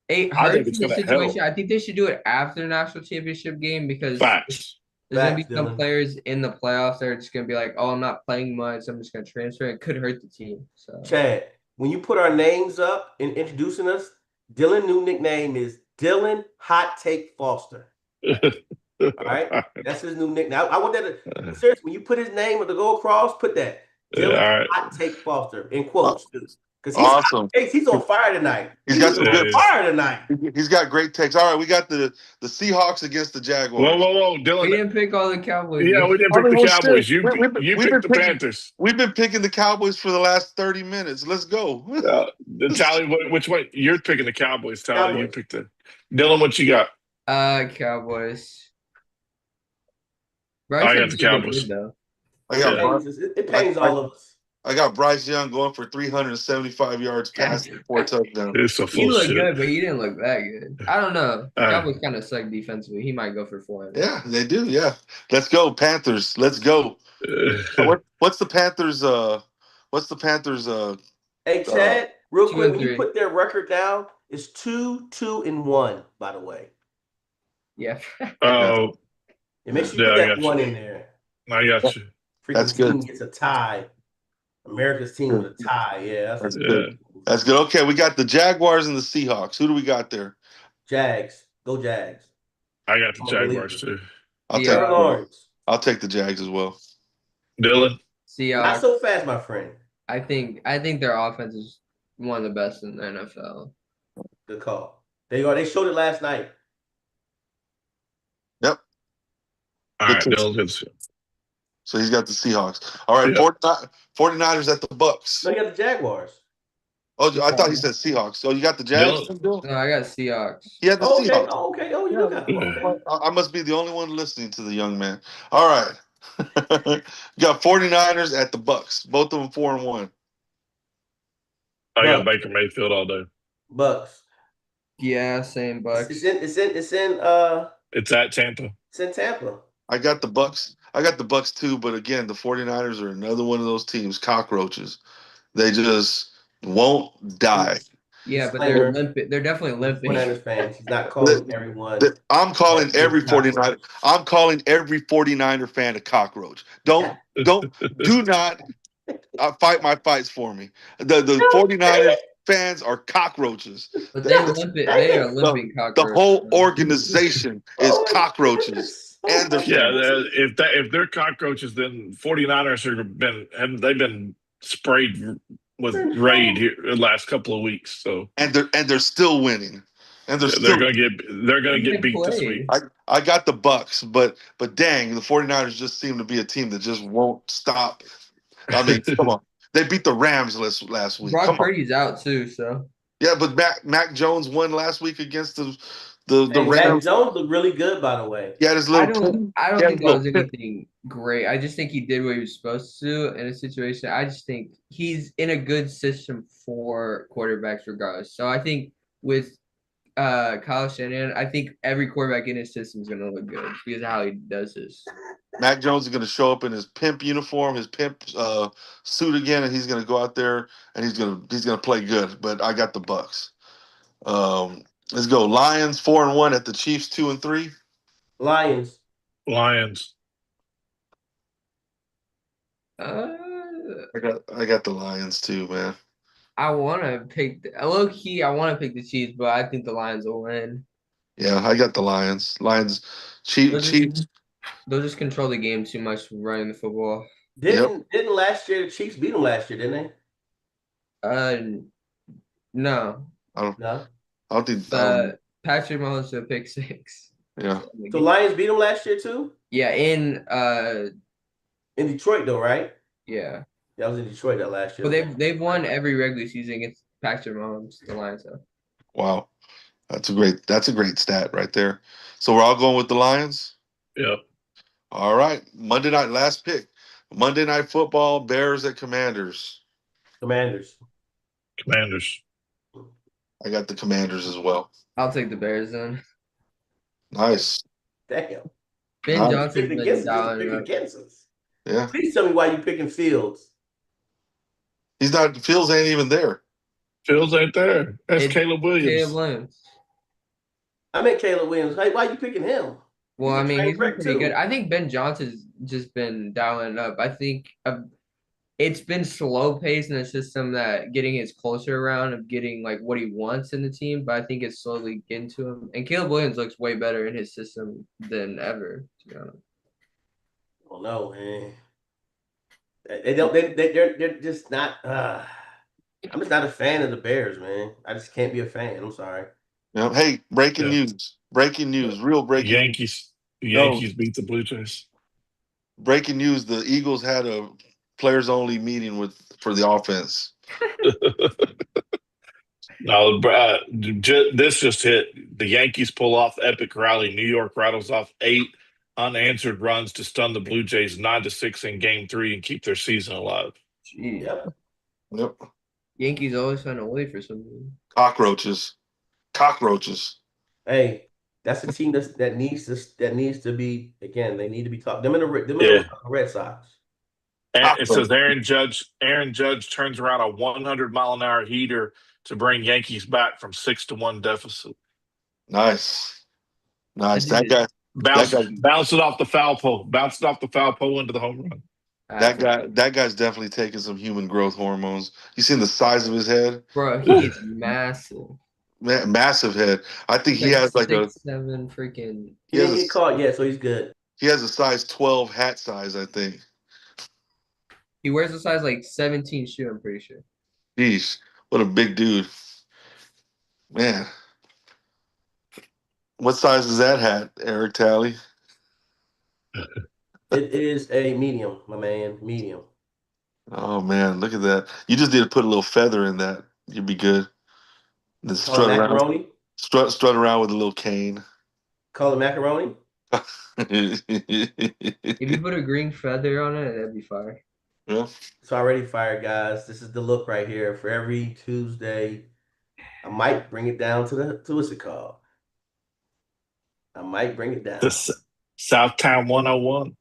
It I think hurts it's in the gonna situation. help. I think they should do it after the national championship game because Facts. there's gonna be Facts, some Dylan. players in the playoffs that are just gonna be like, "Oh, I'm not playing much. I'm just gonna transfer." It could hurt the team. So Chad, when you put our names up in introducing us, Dylan's new nickname is Dylan Hot Take Foster. All right, that's his new nickname. I want that. Seriously, when you put his name with the go across, put that Dylan right. Hot Take Foster in quotes, because Awesome. he's on fire tonight. He's got some good. fire tonight. He's got great takes. All right, we got the Seahawks against the Jaguars. Whoa, we Dylan. didn't pick all the Cowboys. Yeah, we didn't pick the Cowboys. You picked the Panthers. We've been picking the Cowboys for the last 30 minutes. Let's go. The Tally, which way? You're picking the Cowboys, Tally. Cowboys. You picked the Dylan. What you got? Cowboys. I got the Cowboys. Though. I got It pains all of us. I got Bryce Young going for 375 yards passing, 4 touchdowns. It's so He full looked shit. good, but he didn't look that good. I don't know. Cowboys kind of suck defensively. He might go for 400. Yeah, they do. Yeah, let's go Panthers. Let's go. What's the Panthers? What's the Panthers? Hey, Chad, real 2 quick, and when you 3. put their record down, it's 2-2-1. By the way, Yeah. Oh, it makes you Yeah, put I that got one you. in there. I got you. Freaking That's team good. gets a tie. America's team with a tie. Yeah, That's Yeah. good. That's good. Okay, we got the Jaguars and the Seahawks. Who do we got there? Jags. Go Jags. I got the I'm a Jaguars believer. too. Yeah. I'll take the Jags as well. Dylan. Not Seahawks. so fast, my friend. I think their offense is one of the best in the NFL. Good call. They showed it last night. Yep. All right, Dylan. So he's got the Seahawks. All right, Yeah. 49ers at the Bucks. No, you got the Jaguars. Oh, I thought he said Seahawks. So you got the Jags? No, I got Seahawks. He had the Seahawks. Okay. Oh, you got okay. I must be the only one listening to the young man. All right. You got 49ers at the Bucks. Both of them 4-1. I got Baker Mayfield all day. Bucks. Yeah, same Bucks. It's in It's at Tampa. It's in Tampa. I got the Bucks. I got the Bucks too, but again, the 49ers are another one of those teams, cockroaches. They just won't die. Yeah, but they're limping. They're definitely limping. 49ers fans. He's not calling everyone. I'm calling every 49er. I'm calling every 49er fan a cockroach. Do not fight my fights for me. The 49er fans are cockroaches. But they are limping cockroaches. The whole organization is cockroaches. And if they're cockroaches, then 49ers they've been sprayed with raid here the last couple of weeks. So and they're still winning. And they're gonna get beat this week. I got the Bucks, but dang, the 49ers just seem to be a team that just won't stop. I mean, come on. They beat the Rams last week. Brock Purdy's out too, so yeah, but Mac Jones won last week against the Rams. Mac Jones looked really good, by the way. Yeah, his I don't think that was anything great. I just think he did what he was supposed to in a situation. I just think he's in a good system for quarterbacks regardless. So I think with Kyle Shanahan, I think every quarterback in his system is going to look good because of how he does this. Mac Jones is going to show up in his pimp uniform, his pimp suit again, and he's going to go out there and he's going to play good. But I got the Bucks. Let's go. Lions 4-1 at the Chiefs 2-3. Lions. I got the Lions too, man. I want to pick low key. I want to pick the Chiefs, but I think the Lions will win. Yeah, I got the Lions. Chiefs. They'll just control the game too much running the football. Didn't last year the Chiefs beat them last year, didn't they? No. No. I don't think. Patrick Mahomes to a pick 6. Yeah. So Lions beat them last year too? Yeah, in Detroit though, right? Yeah. Yeah, I was in Detroit that last year. But they've won every regular season against Patrick Mahomes, the Lions have. Wow. That's a great stat right there. So we're all going with the Lions? Yep. All right. Monday night, last pick. Monday Night Football, Bears at Commanders. Commanders. I got the Commanders as well. I'll take the Bears then. Nice. Damn. Ben Johnson's been down against us. Yeah. Please tell me why you picking Fields. He's not. Fields ain't even there. Fields ain't there. That's Caleb Williams. I meant Caleb Williams. Hey, why you picking him? Well, I mean, he's been pretty good. I think Ben Johnson's just been dialing up. I think it's been slow paced in the system that getting his closer around of getting like what he wants in the team, but I think it's slowly getting to him. And Caleb Williams looks way better in his system than ever, to be honest. Oh no, man. They're just not I'm just not a fan of the Bears, man. I just can't be a fan. I'm sorry. Yeah. Hey, breaking news. Real breaking Yankees. The Yankees beat the Blue Jays. Breaking news, the Eagles had a players only meeting for the offense. No, this just hit. The Yankees pull off epic rally. New York rattles off 8 unanswered runs to stun the Blue Jays 9-6 in Game 3 and keep their season alive. Yep. Yankees always find a way for some reason. Cockroaches. Hey, that's a team that needs to be, again. They need to be talked. Them and the Red Sox. And it says Aaron Judge turns around a 100-mile-an-hour heater to bring Yankees back from 6-1 deficit. Nice. That guy bounced it off the foul pole. Bounced it off the foul pole into the home run. That guy's definitely taking some human growth hormones. You seen the size of his head? Bro, he's massive. Massive head. I think he has like 6'7" freaking. He didn't get caught yet, so he's good. He has a size 12 hat size, I think. He wears a size like 17 shoe, I'm pretty sure. Jeez, what a big dude. Man. What size is that hat, Eric Talley? It is a medium, my man. Medium. Oh man, look at that. You just need to put a little feather in that. You'd be good. Then strut around. Strut around with a little cane. Call it macaroni? If you put a green feather on it, that'd be fire. Yeah. It's already fire, guys. This is the look right here. For every Tuesday, I might bring it down to what's it called? I might bring it down. The Southtown 101.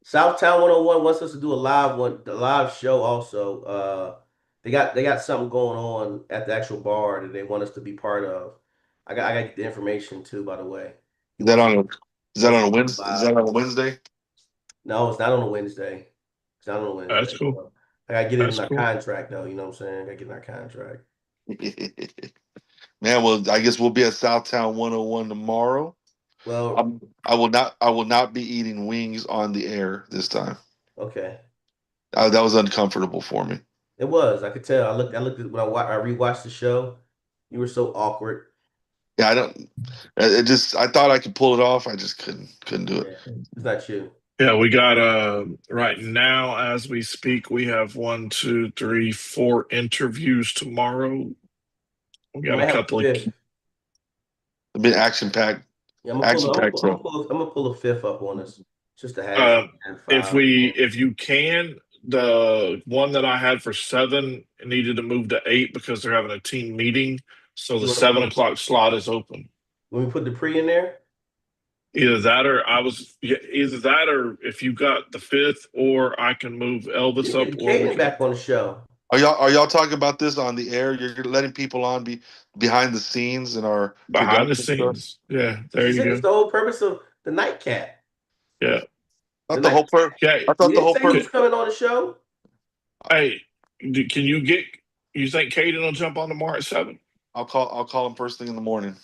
Southtown 101 wants us to do a live show also. They got something going on at the actual bar that they want us to be part of. I got to get the information too, by the way. Is that on a Wednesday? Is that on a Wednesday? No, it's not on a Wednesday. It's not on a Wednesday. That's cool. I gotta get it in our contract though, you know what I'm saying? I gotta get in our contract. Man, well, I guess we'll be at Southtown 101 tomorrow. Well, I will not be eating wings on the air this time. Okay. That was uncomfortable for me. It was. I could tell. I looked at when I rewatched the show. You were so awkward. Yeah, I thought I could pull it off. I just couldn't do it. Yeah, it's not you. Yeah, we got right now as we speak, we have 1, 2, 3, 4 interviews tomorrow. We got a couple of a bit action packed. Yeah, I'm gonna pull a 5th up on us. Just to have if you can, the one that I had for 7 needed to move to 8 because they're having a team meeting. So the 7 o'clock slot is open. When we put Dupree in there? Either that or if you got the 5th, or I can move Elvis up. Caden back on the show. Are y'all talking about this on the air? You're letting people on behind the scenes in our behind the scenes. Stuff? Yeah, there you go. It's the whole purpose of the nightcap. Yeah. I thought the whole purpose coming on the show. Hey, can you think Caden will jump on tomorrow at 7? I'll call him first thing in the morning.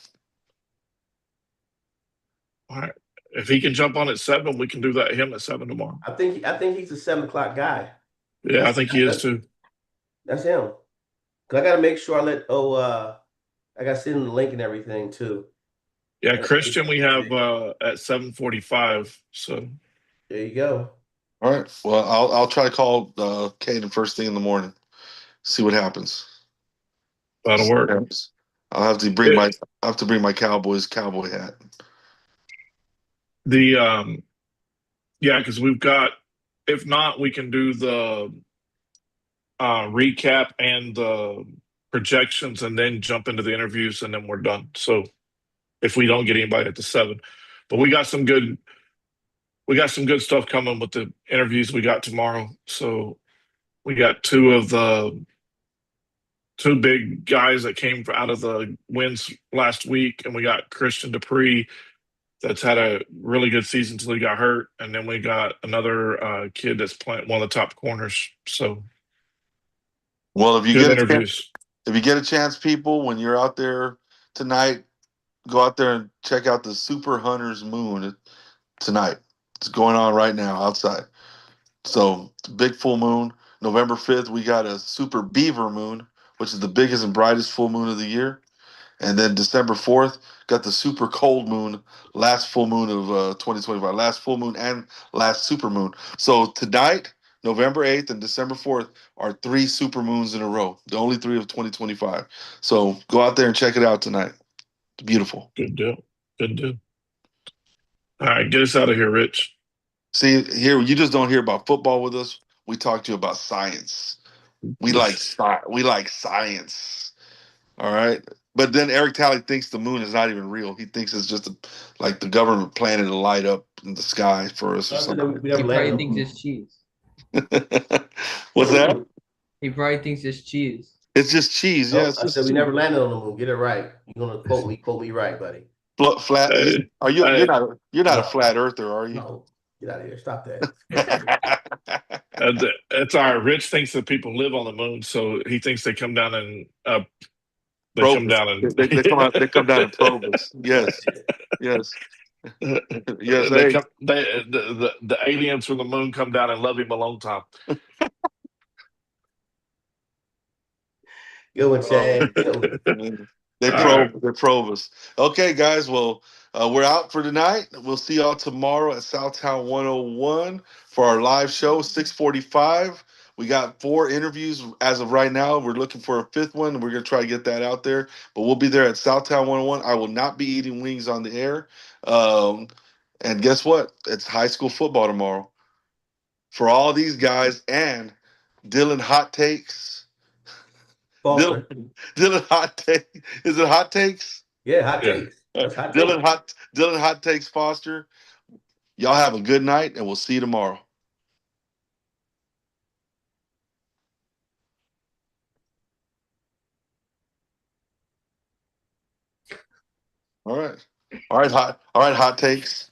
All right. If he can jump on at 7, we can do that him at 7 tomorrow. I think he's a 7 o'clock guy. Yeah, I think he is too. That's him. 'Cause I gotta make sure I let I gotta send him the link and everything too. Yeah, Christian, we have at 7:45. So There you go. All right. Well, I'll try to call Caden first thing in the morning. See what happens. that'll See what work. happens. I'll have to bring my Cowboys cowboy hat. The yeah, because we've got. If not, we can do the recap and the projections, and then jump into the interviews, and then we're done. So if we don't get anybody at the 7, but we got some good stuff coming with the interviews we got tomorrow. So we got two big guys that came out of the wins last week, and we got Christian Dupree that's had a really good season until he got hurt, and then we got another kid that's playing one of the top corners. So Well, if you good get interviews. if you get a chance, people, when you're out there tonight, go out there and check out the Super Hunters Moon tonight. It's going on right now outside. So big full moon. November 5th, we got a Super Beaver Moon, which is the biggest and brightest full moon of the year. And then December 4th, got the super cold moon, last full moon of 2025, last full moon and last super moon. So tonight, November 8th and December 4th are 3 super moons in a row, the only 3 of 2025. So go out there and check it out tonight. It's beautiful. Good deal. Good deal. All right, get us out of here, Rich. See, here, you just don't hear about football with us. We talk to you about science. We like science. All right. But then Eric Talley thinks the moon is not even real. He thinks it's just like the government planning to light up in the sky for us or something. We He never probably landed thinks on it's cheese. What's that? He probably thinks it's cheese. It's just cheese. Nope, Yeah, it's I just said we never landed on the moon. Get it right. You're gonna quote me right, buddy. flat. Are you? I, You're not a No, flat earther, are you? no. Get out of here. Stop that. it's all right. Rich thinks that people live on the moon, so he thinks they come down and they Probe come us. down and They come out. They come down and probe us. Yes, yes, yes. they Hey, come. The aliens from the moon come down and love him a long time. Good one, Chad. Good one. they All right. probe us. Okay, guys. Well, we're out for tonight. We'll see y'all tomorrow at Southtown 101 for our live show, 6:45. We got 4 interviews as of right now. We're looking for a 5th one, and we're gonna try to get that out there. But we'll be there at Southtown 101. I will not be eating wings on the air. And guess what? It's high school football tomorrow. For all these guys and Dylan hot takes. Falter. Dylan hot take. Is it hot takes? Yeah, hot Yeah. takes. That's hot takes. Dylan hot takes Foster. Y'all have a good night, and we'll see you tomorrow. All right, hot takes.